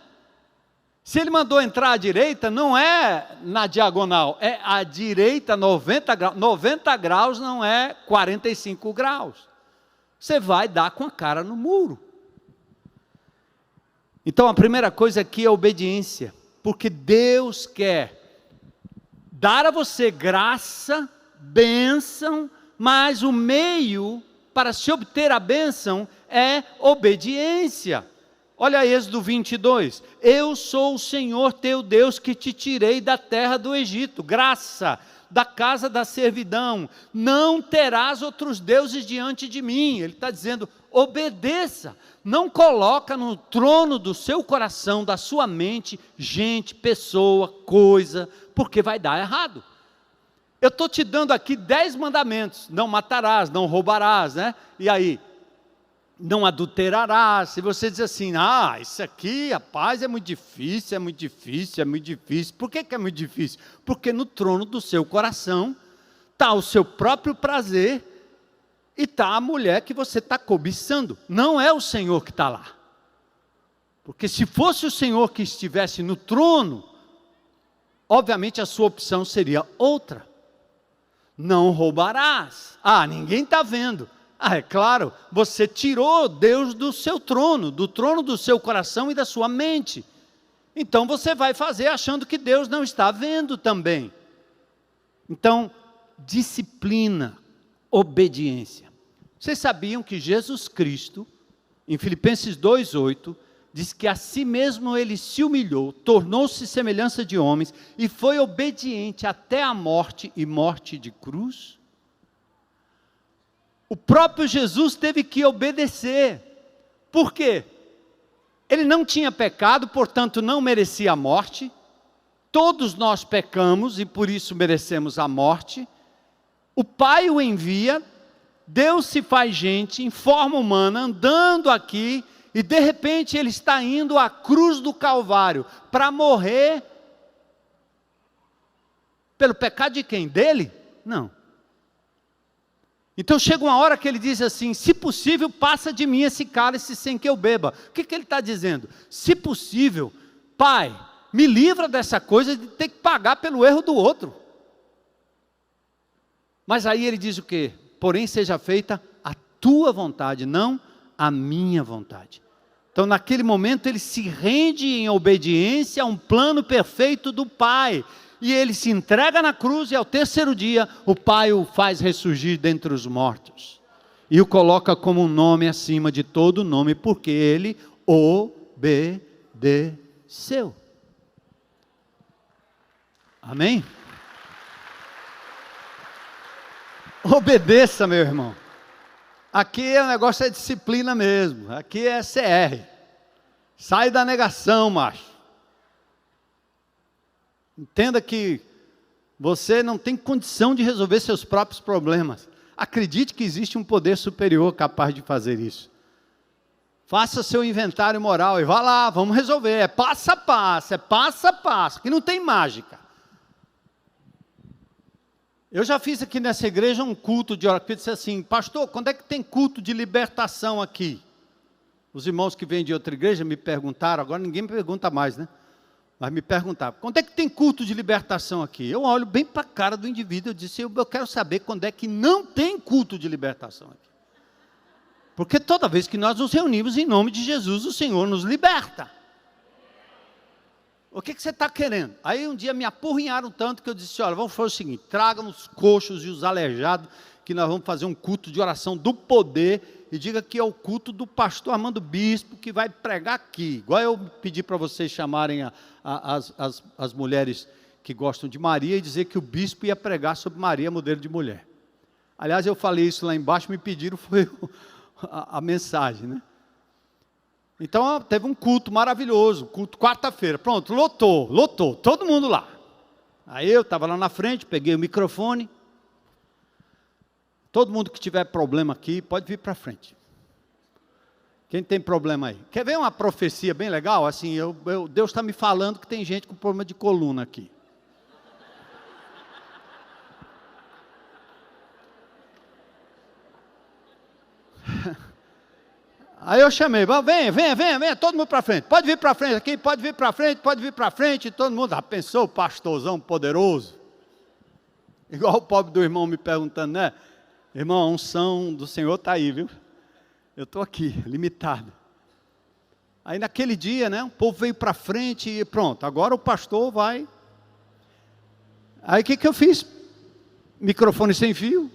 S1: Se Ele mandou entrar à direita, não é na diagonal, é à direita 90 graus. 90 graus não é 45 graus. Você vai dar com a cara no muro. Então a primeira coisa aqui é obediência, porque Deus quer dar a você graça, bênção, mas o meio para se obter a bênção é obediência. Olha Êxodo 22, eu sou o Senhor teu Deus que te tirei da terra do Egito, graça, da casa da servidão, não terás outros deuses diante de mim. Ele está dizendo, obedeça, não coloca no trono do seu coração, da sua mente, gente, pessoa, coisa, porque vai dar errado. Eu estou te dando aqui 10 mandamentos, não matarás, não roubarás, né? E aí, não adulterarás. Se você diz assim, isso aqui, rapaz, é muito difícil, é muito difícil, é muito difícil. Por que é muito difícil? Porque no trono do seu coração está o seu próprio prazer e está a mulher que você está cobiçando. Não é o Senhor que está lá. Porque se fosse o Senhor que estivesse no trono, obviamente a sua opção seria outra. Não roubarás. Ninguém está vendo. É claro, você tirou Deus do seu trono, do trono do seu coração e da sua mente. Então você vai fazer achando que Deus não está vendo também. Então, disciplina, obediência. Vocês sabiam que Jesus Cristo, em Filipenses 2:8, diz que a si mesmo Ele se humilhou, tornou-se semelhança de homens e foi obediente até a morte e morte de cruz? O próprio Jesus teve que obedecer. Por quê? Ele não tinha pecado, portanto não merecia a morte. Todos nós pecamos e por isso merecemos a morte. O Pai o envia, Deus se faz gente em forma humana, andando aqui, e de repente Ele está indo à cruz do Calvário para morrer pelo pecado de quem? Dele? Não. Então chega uma hora que ele diz assim, se possível, passa de mim esse cálice sem que eu beba. O que ele está dizendo? Se possível, Pai, me livra dessa coisa de ter que pagar pelo erro do outro. Mas aí ele diz o quê? Porém seja feita a tua vontade, não a minha vontade. Então naquele momento ele se rende em obediência a um plano perfeito do Pai. E ele se entrega na cruz e ao terceiro dia o Pai o faz ressurgir dentre os mortos. E o coloca como um nome acima de todo nome, porque ele obedeceu. Amém? Obedeça, meu irmão. Aqui o negócio é disciplina mesmo, aqui é CR. Sai da negação, macho. Entenda que você não tem condição de resolver seus próprios problemas. Acredite que existe um poder superior capaz de fazer isso. Faça seu inventário moral e vá lá, vamos resolver. É passo a passo, que não tem mágica. Eu já fiz aqui nessa igreja um culto de oração, que eu disse assim, pastor, quando é que tem culto de libertação aqui? Os irmãos que vêm de outra igreja me perguntaram, agora ninguém me pergunta mais, né? Mas me perguntavam, quando é que tem culto de libertação aqui? Eu olho bem para a cara do indivíduo, eu disse, eu quero saber quando é que não tem culto de libertação aqui. Porque toda vez que nós nos reunimos em nome de Jesus, o Senhor nos liberta. O que você está querendo? Aí um dia me apurrinharam tanto que eu disse, olha, vamos fazer o seguinte, tragam os coxos e os aleijados, que nós vamos fazer um culto de oração do poder, e diga que é o culto do pastor Armando Bispo, que vai pregar aqui. Igual eu pedi para vocês chamarem as mulheres que gostam de Maria, e dizer que o bispo ia pregar sobre Maria, modelo de mulher. Aliás, eu falei isso lá embaixo, me pediram, foi a mensagem, né? Então, teve um culto maravilhoso, culto quarta-feira, pronto, lotou, todo mundo lá. Aí eu estava lá na frente, peguei o microfone, todo mundo que tiver problema aqui, pode vir para frente. Quem tem problema aí? Quer ver uma profecia bem legal? Assim, Deus está me falando que tem gente com problema de coluna aqui. Aí eu chamei, venha, todo mundo para frente. Pode vir para frente aqui, pode vir para frente. Todo mundo, pensou, pastorzão poderoso. Igual o pobre do irmão me perguntando, né? Irmão, a unção do Senhor está aí, viu? Eu estou aqui, limitado. Aí naquele dia, né? O povo veio para frente e pronto, agora o pastor vai. Aí o que eu fiz? Microfone sem fio.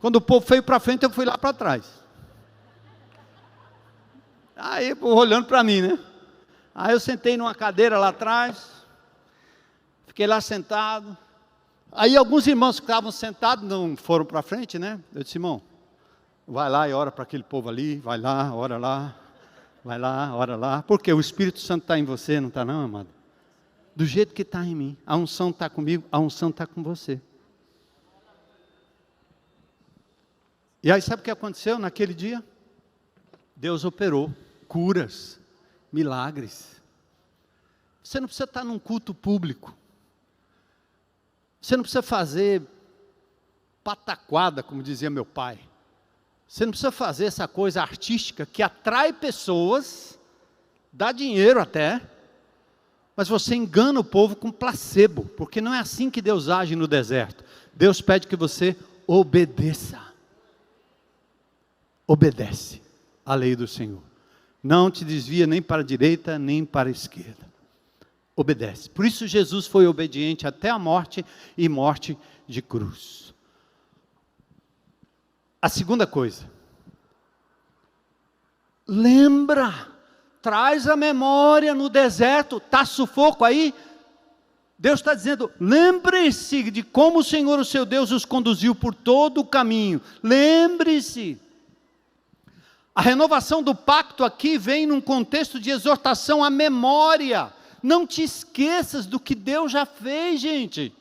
S1: Quando o povo veio para frente, eu fui lá para trás. Aí, olhando para mim, né? Aí eu sentei numa cadeira lá atrás, fiquei lá sentado. Aí alguns irmãos que estavam sentados não foram para frente, né? Eu disse, irmão, vai lá e ora para aquele povo ali, vai lá, ora lá, vai lá, ora lá. Porque o Espírito Santo está em você, não está não, amado? Do jeito que está em mim. A unção está comigo, a unção está com você. E aí sabe o que aconteceu naquele dia? Deus operou curas, milagres. Você não precisa estar num culto público. Você não precisa fazer pataquada, como dizia meu pai. Você não precisa fazer essa coisa artística que atrai pessoas, dá dinheiro até, mas você engana o povo com placebo, porque não é assim que Deus age no deserto. Deus pede que você obedeça. Obedece à lei do Senhor. Não te desvia nem para a direita, nem para a esquerda. Obedece. Por isso Jesus foi obediente até a morte e morte de cruz. A segunda coisa. Lembra, traz a memória no deserto, está sufoco aí? Deus está dizendo, lembre-se de como o Senhor, o seu Deus, os conduziu por todo o caminho. Lembre-se. A renovação do pacto aqui vem num contexto de exortação à memória. Não te esqueças do que Deus já fez, gente.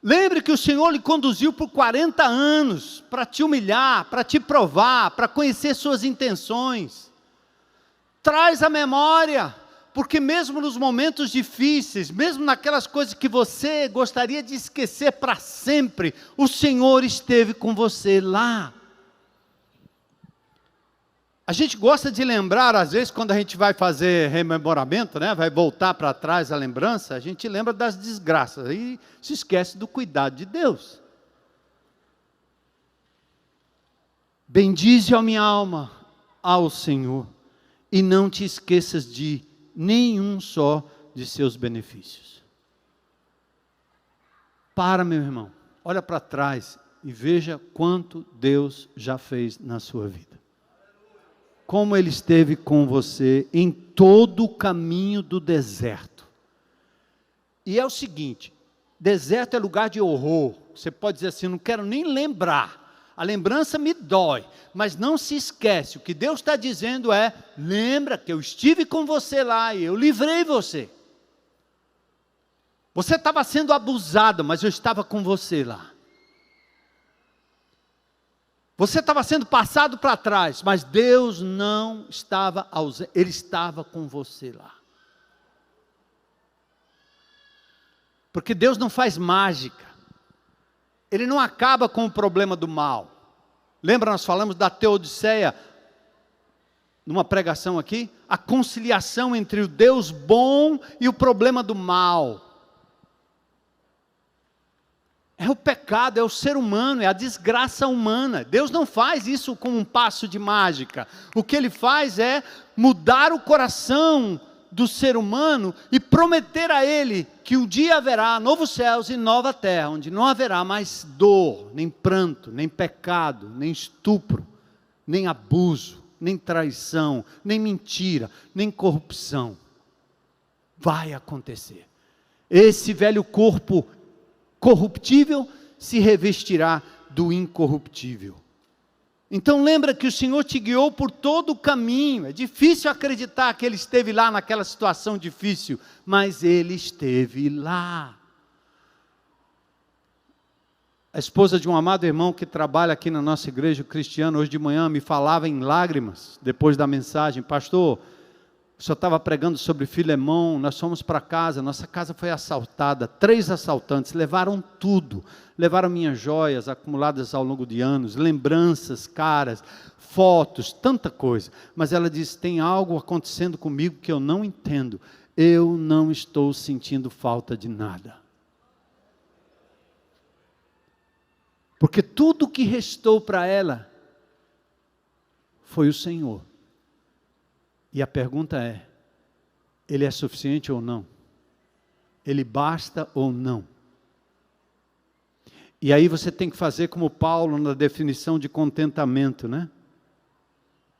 S1: Lembre que o Senhor lhe conduziu por 40 anos, para te humilhar, para te provar, para conhecer suas intenções. Traz a memória, porque mesmo nos momentos difíceis, mesmo naquelas coisas que você gostaria de esquecer para sempre, o Senhor esteve com você lá. A gente gosta de lembrar, às vezes, quando a gente vai fazer rememoramento, né, vai voltar para trás a lembrança, a gente lembra das desgraças e se esquece do cuidado de Deus. Bendize a minha alma ao Senhor e não te esqueças de nenhum só de seus benefícios. Para, meu irmão, olha para trás e veja quanto Deus já fez na sua vida. Como Ele esteve com você em todo o caminho do deserto. E é o seguinte, deserto é lugar de horror. Você pode dizer assim, não quero nem lembrar. A lembrança me dói. Mas não se esquece, o que Deus está dizendo é, lembra que eu estive com você lá e eu livrei você. Você estava sendo abusado, mas eu estava com você lá. Você estava sendo passado para trás, mas Deus não estava ausente, Ele estava com você lá. Porque Deus não faz mágica, Ele não acaba com o problema do mal. Lembra, nós falamos da Teodiceia, numa pregação aqui? A conciliação entre o Deus bom e o problema do mal. É o pecado, é o ser humano, é a desgraça humana. Deus não faz isso com um passo de mágica. O que Ele faz é mudar o coração do ser humano e prometer a ele que um dia haverá novos céus e nova terra, onde não haverá mais dor, nem pranto, nem pecado, nem estupro, nem abuso, nem traição, nem mentira, nem corrupção. Vai acontecer. Esse velho corpo corruptível se revestirá do incorruptível. Então lembra que o Senhor te guiou por todo o caminho. É difícil acreditar que Ele esteve lá naquela situação difícil, mas Ele esteve lá. A esposa de um amado irmão que trabalha aqui na nossa igreja cristiana, hoje de manhã me falava em lágrimas, depois da mensagem, pastor, O senhor estava pregando sobre Filemão, nós fomos para casa, nossa casa foi assaltada, 3 assaltantes, levaram tudo, levaram minhas joias acumuladas ao longo de anos, lembranças caras, fotos, tanta coisa, mas ela disse, tem algo acontecendo comigo que eu não entendo, eu não estou sentindo falta de nada, porque tudo que restou para ela, foi o Senhor. E a pergunta é, Ele é suficiente ou não? Ele basta ou não? E aí você tem que fazer como Paulo na definição de contentamento, né?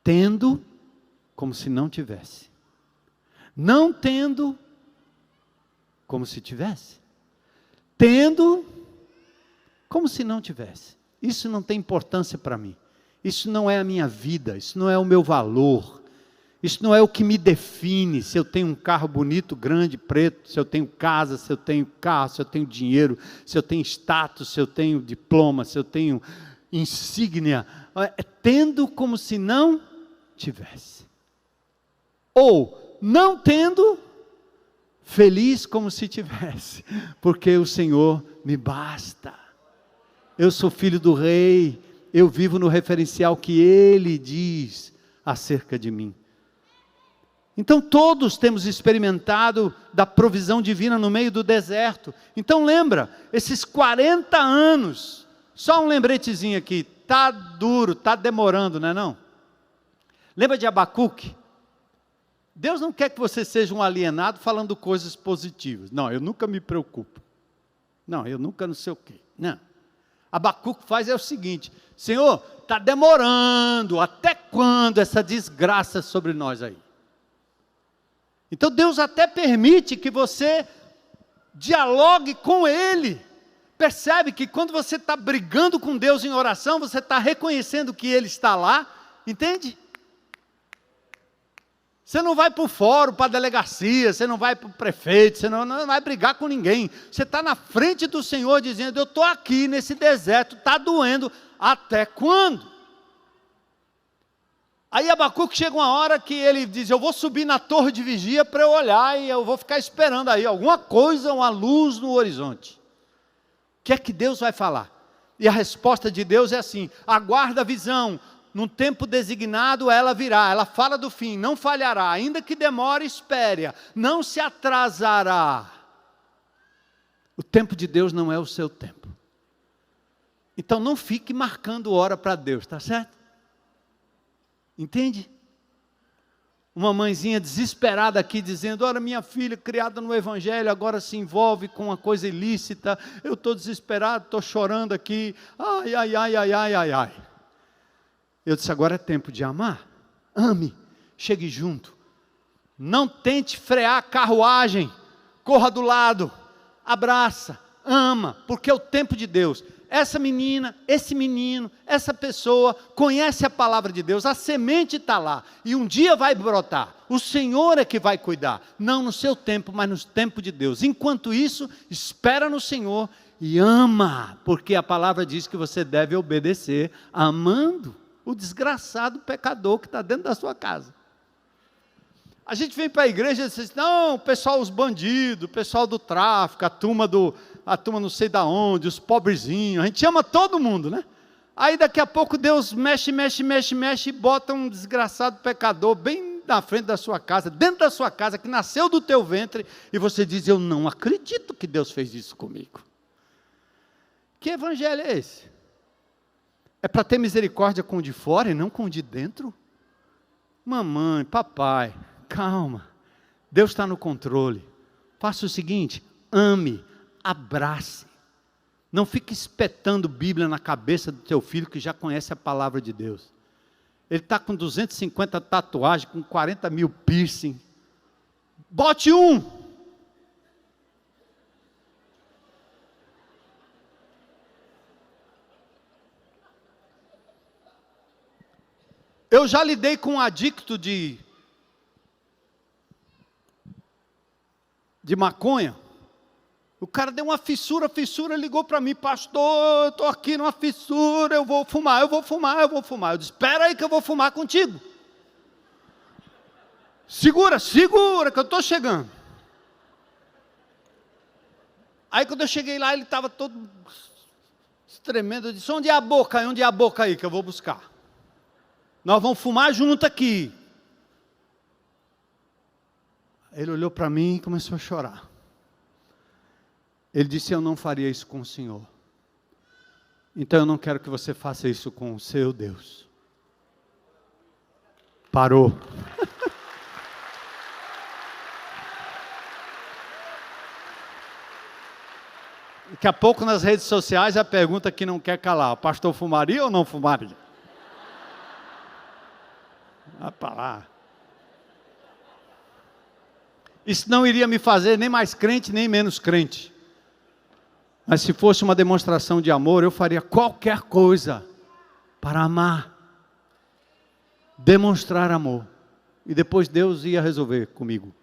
S1: Tendo como se não tivesse. Não tendo como se tivesse. Tendo como se não tivesse. Isso não tem importância para mim. Isso não é a minha vida, isso não é o meu valor. Isso não é o que me define, se eu tenho um carro bonito, grande, preto, se eu tenho casa, se eu tenho carro, se eu tenho dinheiro, se eu tenho status, se eu tenho diploma, se eu tenho insígnia, tendo como se não tivesse. Ou, não tendo, feliz como se tivesse, porque o Senhor me basta. Eu sou filho do rei, eu vivo no referencial que Ele diz acerca de mim. Então todos temos experimentado da provisão divina no meio do deserto. Então lembra, esses 40 anos, só um lembretezinho aqui, está duro, está demorando, não é não? Lembra de Abacuque? Deus não quer que você seja um alienado falando coisas positivas. Não, eu nunca me preocupo. Não, eu nunca não sei o quê. Não. Abacuque faz é o seguinte, Senhor, está demorando, até quando essa desgraça sobre nós aí? Então Deus até permite que você dialogue com Ele. Percebe que quando você está brigando com Deus em oração, você está reconhecendo que Ele está lá, entende? Você não vai para o fórum, para a delegacia, você não vai para o prefeito, você não vai brigar com ninguém. Você está na frente do Senhor dizendo, eu estou aqui nesse deserto, está doendo, até quando? Aí Abacuque chega uma hora que ele diz, eu vou subir na torre de vigia para eu olhar e eu vou ficar esperando aí alguma coisa, uma luz no horizonte. O que é que Deus vai falar? E a resposta de Deus é assim, aguarda a visão, num tempo designado ela virá, ela fala do fim, não falhará, ainda que demore, espere, não se atrasará. O tempo de Deus não é o seu tempo. Então não fique marcando hora para Deus, tá certo? Entende? Uma mãezinha desesperada aqui dizendo, olha minha filha criada no Evangelho agora se envolve com uma coisa ilícita, eu estou desesperado, estou chorando aqui, ai, ai, ai, ai, ai, ai, ai. Eu disse, agora é tempo de amar, ame, chegue junto, não tente frear a carruagem, corra do lado, abraça, ama, porque é o tempo de Deus. Essa menina, esse menino, essa pessoa conhece a palavra de Deus, a semente está lá, e um dia vai brotar, o Senhor é que vai cuidar, não no seu tempo, mas no tempo de Deus. Enquanto isso, espera no Senhor e ama, porque a palavra diz que você deve obedecer, amando o desgraçado pecador que está dentro da sua casa. A gente vem para a igreja e diz, não, o pessoal, os bandidos, o pessoal do tráfico, a turma não sei da onde, os pobrezinhos, a gente ama todo mundo, né? Aí daqui a pouco Deus mexe e bota um desgraçado pecador bem na frente da sua casa, dentro da sua casa, que nasceu do teu ventre, e você diz, eu não acredito que Deus fez isso comigo. Que evangelho é esse? É para ter misericórdia com o de fora e não com o de dentro? Mamãe, papai, calma, Deus está no controle. Faça o seguinte, ame, abrace, não fique espetando Bíblia na cabeça do teu filho que já conhece a palavra de Deus. Ele está com 250 tatuagens, com 40 mil piercing, bote um. Eu já lidei com um adicto de maconha. O cara deu uma fissura, ligou para mim, pastor, eu estou aqui numa fissura, eu vou fumar. Eu disse, espera aí que eu vou fumar contigo. segura, segura, que eu estou chegando. Aí quando eu cheguei lá, ele estava todo tremendo. Eu disse, onde é a boca? Onde é a boca aí que eu vou buscar? Nós vamos fumar junto aqui. Ele olhou para mim e começou a chorar. Ele disse, eu não faria isso com o Senhor. Então eu não quero que você faça isso com o seu Deus. Parou. Daqui a pouco nas redes sociais a pergunta que não quer calar, o pastor fumaria ou não fumaria? Vai para lá. Isso não iria me fazer nem mais crente, nem menos crente. Mas se fosse uma demonstração de amor, eu faria qualquer coisa para amar. Demonstrar amor. E depois Deus ia resolver comigo.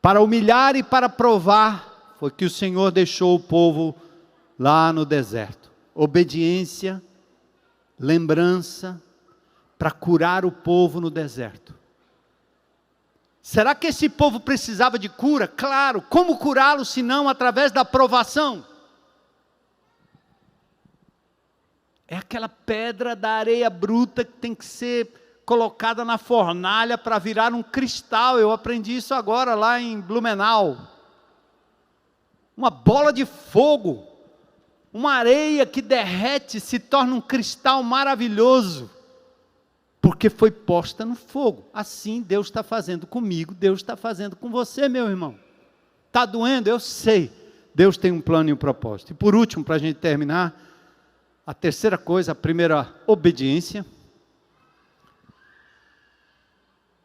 S1: Para humilhar e para provar, foi que o Senhor deixou o povo lá no deserto. Obediência, lembrança, para curar o povo no deserto. Será que esse povo precisava de cura? Claro, como curá-lo se não através da provação? É aquela pedra da areia bruta que tem que ser colocada na fornalha para virar um cristal. Eu aprendi isso agora lá em Blumenau. Uma bola de fogo, uma areia que derrete, se torna um cristal maravilhoso. Porque foi posta no fogo. Assim Deus está fazendo comigo, Deus está fazendo com você, meu irmão. Está doendo? Eu sei. Deus tem um plano e um propósito. E por último, para a gente terminar, a terceira coisa, a primeira, obediência.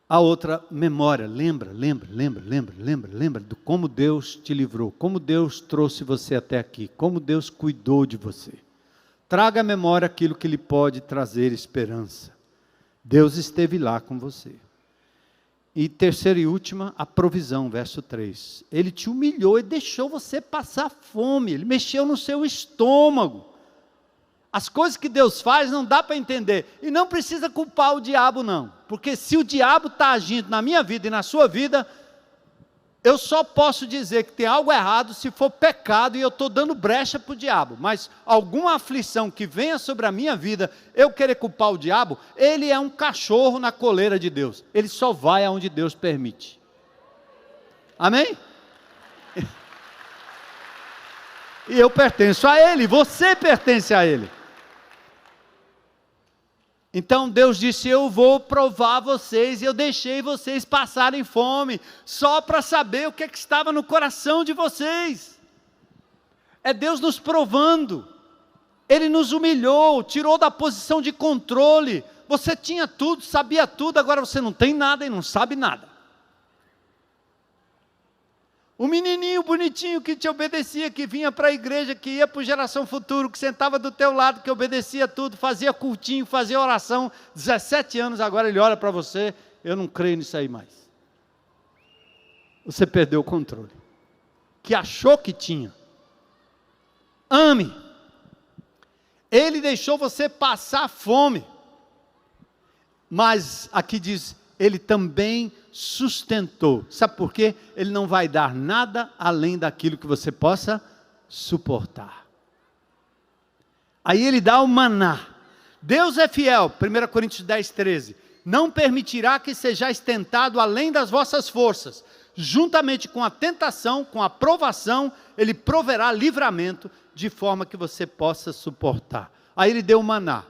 S1: A outra, memória. Lembra de como Deus te livrou, como Deus trouxe você até aqui, como Deus cuidou de você. Traga à memória aquilo que lhe pode trazer esperança. Deus esteve lá com você. E terceira e última, a provisão, verso 3. Ele te humilhou e deixou você passar fome. Ele mexeu no seu estômago. As coisas que Deus faz não dá para entender. E não precisa culpar o diabo não. Porque se o diabo está agindo na minha vida e na sua vida, eu só posso dizer que tem algo errado se for pecado e eu estou dando brecha para o diabo. Mas alguma aflição que venha sobre a minha vida, eu querer culpar o diabo, ele é um cachorro na coleira de Deus. Ele só vai aonde Deus permite. Amém? E eu pertenço a ele, você pertence a ele. Então Deus disse, eu vou provar vocês, e eu deixei vocês passarem fome, só para saber o que estava no coração de vocês. É Deus nos provando. Ele nos humilhou, tirou da posição de controle. Você tinha tudo, sabia tudo, agora você não tem nada e não sabe nada. O menininho bonitinho que te obedecia, que vinha para a igreja, que ia para o Geração Futuro, que sentava do teu lado, que obedecia tudo, fazia cultinho, fazia oração, 17 anos, agora ele olha para você, eu não creio nisso aí mais. Você perdeu o controle. Que achou que tinha. Ame. Ele deixou você passar fome. Mas aqui diz, ele também sustentou. Sabe por quê? Ele não vai dar nada além daquilo que você possa suportar. Aí ele dá o maná. Deus é fiel, 1 Coríntios 10, 13. Não permitirá que sejais tentado além das vossas forças. Juntamente com a tentação, com a provação, ele proverá livramento, de forma que você possa suportar. Aí ele deu o maná.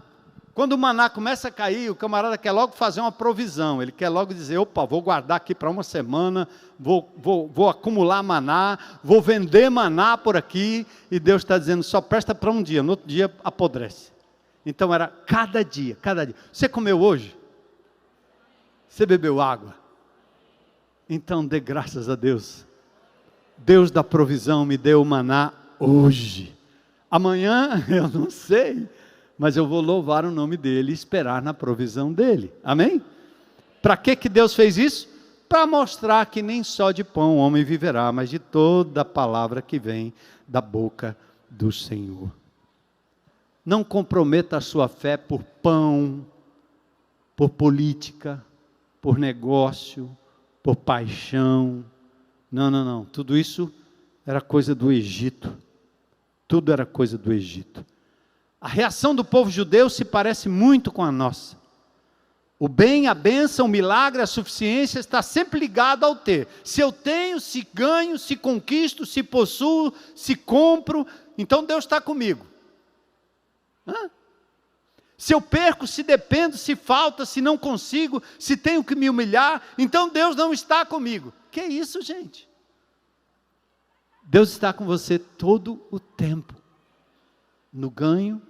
S1: Quando o maná começa a cair, o camarada quer logo fazer uma provisão. Ele quer logo dizer, opa, vou guardar aqui para uma semana, vou acumular maná, vou vender maná por aqui. E Deus está dizendo, só presta para um dia, no outro dia apodrece. Então era cada dia. Você comeu hoje? Você bebeu água? Então dê graças a Deus. Deus da provisão me deu o maná hoje. Amanhã eu não sei. Mas eu vou louvar o nome dele e esperar na provisão dele. Amém? Para que Deus fez isso? Para mostrar que nem só de pão o homem viverá, mas de toda a palavra que vem da boca do Senhor. Não comprometa a sua fé por pão, por política, por negócio, por paixão. Não. Tudo isso era coisa do Egito. Tudo era coisa do Egito. A reação do povo judeu se parece muito com a nossa. O bem, a bênção, o milagre, a suficiência está sempre ligado ao ter. Se eu tenho, se ganho, se conquisto, se possuo, se compro, então Deus está comigo. Se eu perco, se dependo, se falta, se não consigo, se tenho que me humilhar, então Deus não está comigo. Que isso, gente? Deus está com você todo o tempo. No ganho,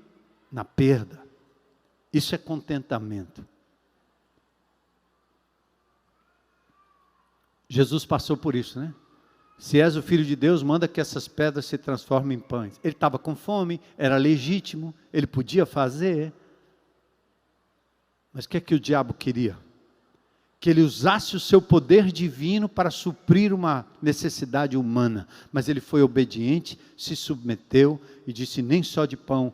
S1: na perda. Isso é contentamento. Jesus passou por isso, né? Se és o Filho de Deus, manda que essas pedras se transformem em pães. Ele estava com fome, era legítimo, ele podia fazer. Mas o que é que o diabo queria? Que ele usasse o seu poder divino para suprir uma necessidade humana. Mas ele foi obediente, se submeteu e disse: nem só de pão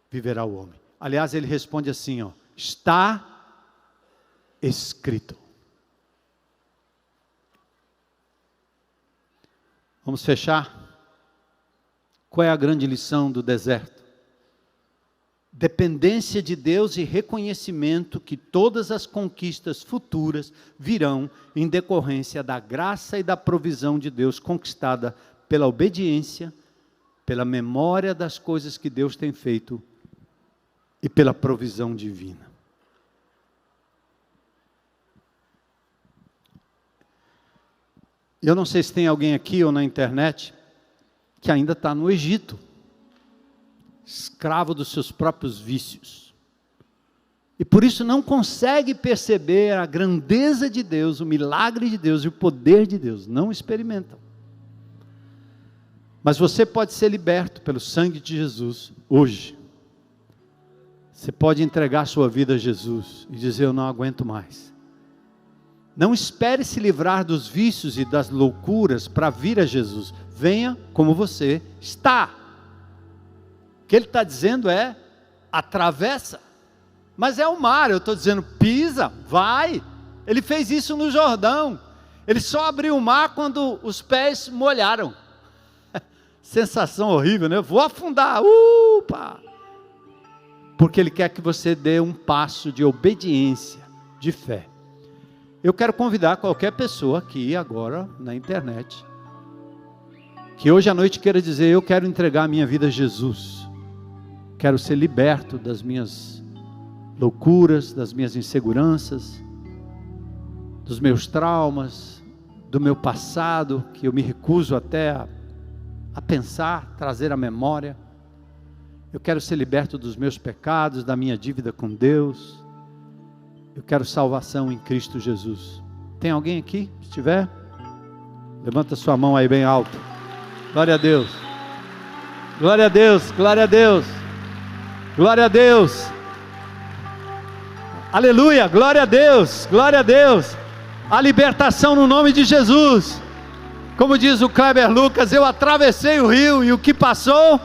S1: viverá o homem. Aliás, ele responde assim, está escrito. Vamos fechar? Qual é a grande lição do deserto? Dependência de Deus e reconhecimento que todas as conquistas futuras virão em decorrência da graça e da provisão de Deus conquistada pela obediência, pela memória das coisas que Deus tem feito e pela provisão divina. Eu não sei se tem alguém aqui ou na internet que ainda está no Egito, escravo dos seus próprios vícios. E por isso não consegue perceber a grandeza de Deus, o milagre de Deus e o poder de Deus. Não experimentam. Mas você pode ser liberto pelo sangue de Jesus hoje. Você pode entregar sua vida a Jesus e dizer: eu não aguento mais. Não espere se livrar dos vícios e das loucuras para vir a Jesus. Venha como você está. O que ele está dizendo é: atravessa. Mas é o mar, eu estou dizendo: pisa, vai. Ele fez isso no Jordão. Ele só abriu o mar quando os pés molharam. Sensação horrível, né? Eu vou afundar. Upa! Porque ele quer que você dê um passo de obediência, de fé. Eu quero convidar qualquer pessoa aqui agora na internet, que hoje à noite queira dizer: eu quero entregar a minha vida a Jesus. Quero ser liberto das minhas loucuras, das minhas inseguranças, dos meus traumas, do meu passado, que eu me recuso até a pensar, trazer à memória. Eu quero ser liberto dos meus pecados, da minha dívida com Deus. Eu quero salvação em Cristo Jesus. Tem alguém aqui? Se tiver, levanta sua mão aí bem alto. Glória a Deus. Glória a Deus, glória a Deus. Glória a Deus. Aleluia, glória a Deus, glória a Deus. A libertação no nome de Jesus. Como diz o Kleber Lucas: eu atravessei o rio e o que passou,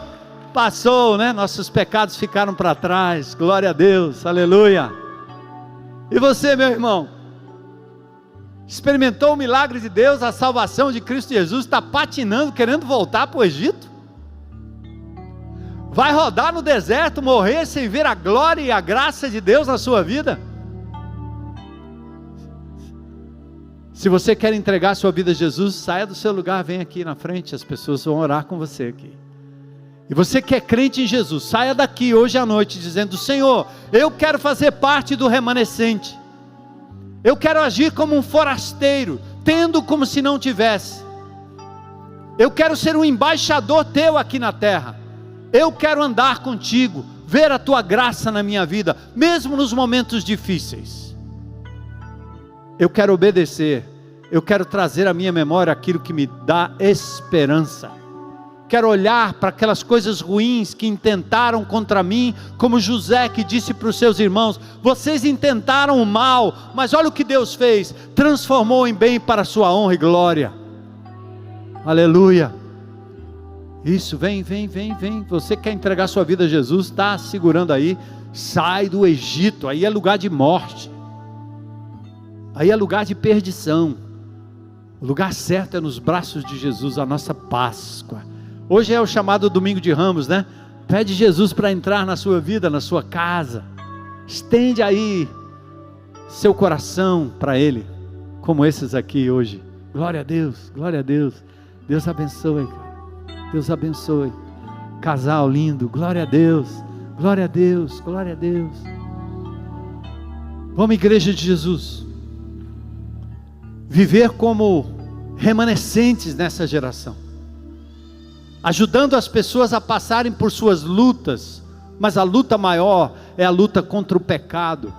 S1: passou, né? Nossos pecados ficaram para trás. Glória a Deus, aleluia. E você, meu irmão, experimentou o milagre de Deus, a salvação de Cristo Jesus, está patinando, querendo voltar para o Egito? Vai rodar no deserto, morrer sem ver a glória e a graça de Deus na sua vida? Se você quer entregar a sua vida a Jesus, saia do seu lugar, vem aqui na frente, as pessoas vão orar com você aqui. E você que é crente em Jesus, saia daqui hoje à noite dizendo: Senhor, eu quero fazer parte do remanescente. Eu quero agir como um forasteiro, tendo como se não tivesse. Eu quero ser um embaixador teu aqui na terra. Eu quero andar contigo, ver a tua graça na minha vida, mesmo nos momentos difíceis. Eu quero obedecer. Eu quero trazer à minha memória aquilo que me dá esperança. Quero olhar para aquelas coisas ruins que intentaram contra mim, como José que disse para os seus irmãos: vocês intentaram o mal, mas olha o que Deus fez, transformou em bem para a sua honra e glória. Aleluia. Isso, vem, você quer entregar sua vida a Jesus, está segurando aí, sai do Egito, aí é lugar de morte, aí é lugar de perdição. O lugar certo é nos braços de Jesus, a nossa Páscoa. Hoje é o chamado Domingo de Ramos, né? Pede Jesus para entrar na sua vida, na sua casa. Estende aí seu coração para Ele, como esses aqui hoje. Glória a Deus, glória a Deus. Deus abençoe, cara. Deus abençoe. Casal lindo, glória a Deus, glória a Deus, glória a Deus. Vamos, igreja de Jesus, viver como remanescentes nessa geração, ajudando as pessoas a passarem por suas lutas, mas a luta maior é a luta contra o pecado.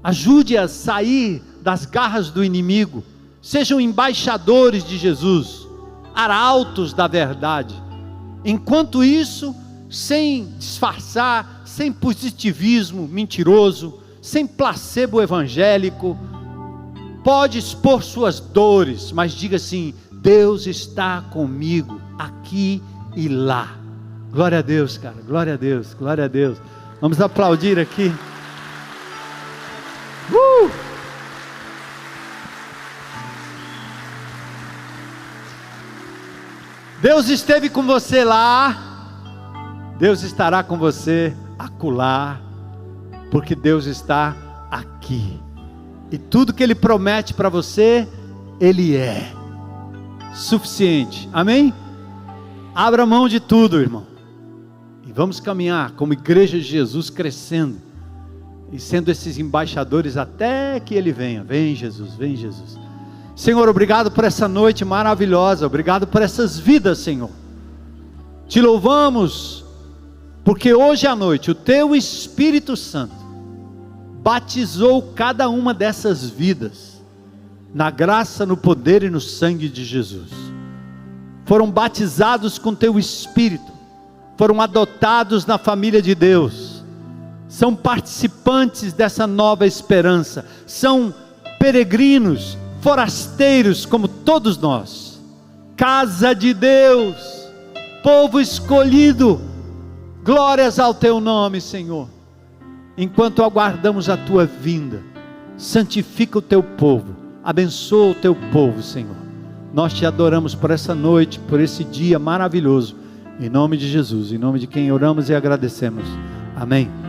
S1: Ajude a sair das garras do inimigo, sejam embaixadores de Jesus, arautos da verdade. Enquanto isso, sem disfarçar, sem positivismo mentiroso, sem placebo evangélico, pode expor suas dores, mas diga assim: Deus está comigo, aqui e lá. Glória a Deus, cara, glória a Deus, glória a Deus. Vamos aplaudir aqui. Deus esteve com você lá, Deus estará com você acolá, porque Deus está aqui, e tudo que Ele promete para você, Ele é suficiente, amém? Abra mão de tudo, irmão, e vamos caminhar como igreja de Jesus, crescendo, e sendo esses embaixadores até que Ele venha. Vem Jesus, vem Jesus. Senhor, obrigado por essa noite maravilhosa, obrigado por essas vidas, Senhor. Te louvamos, porque hoje à noite o Teu Espírito Santo batizou cada uma dessas vidas, na graça, no poder e no sangue de Jesus. Foram batizados com Teu Espírito, foram adotados na família de Deus, são participantes dessa nova esperança, são peregrinos, forasteiros como todos nós, casa de Deus, povo escolhido. Glórias ao Teu nome, Senhor. Enquanto aguardamos a Tua vinda, santifica o Teu povo, abençoa o Teu povo, Senhor. Nós Te adoramos por essa noite, por esse dia maravilhoso, em nome de Jesus, em nome de quem oramos e agradecemos, amém.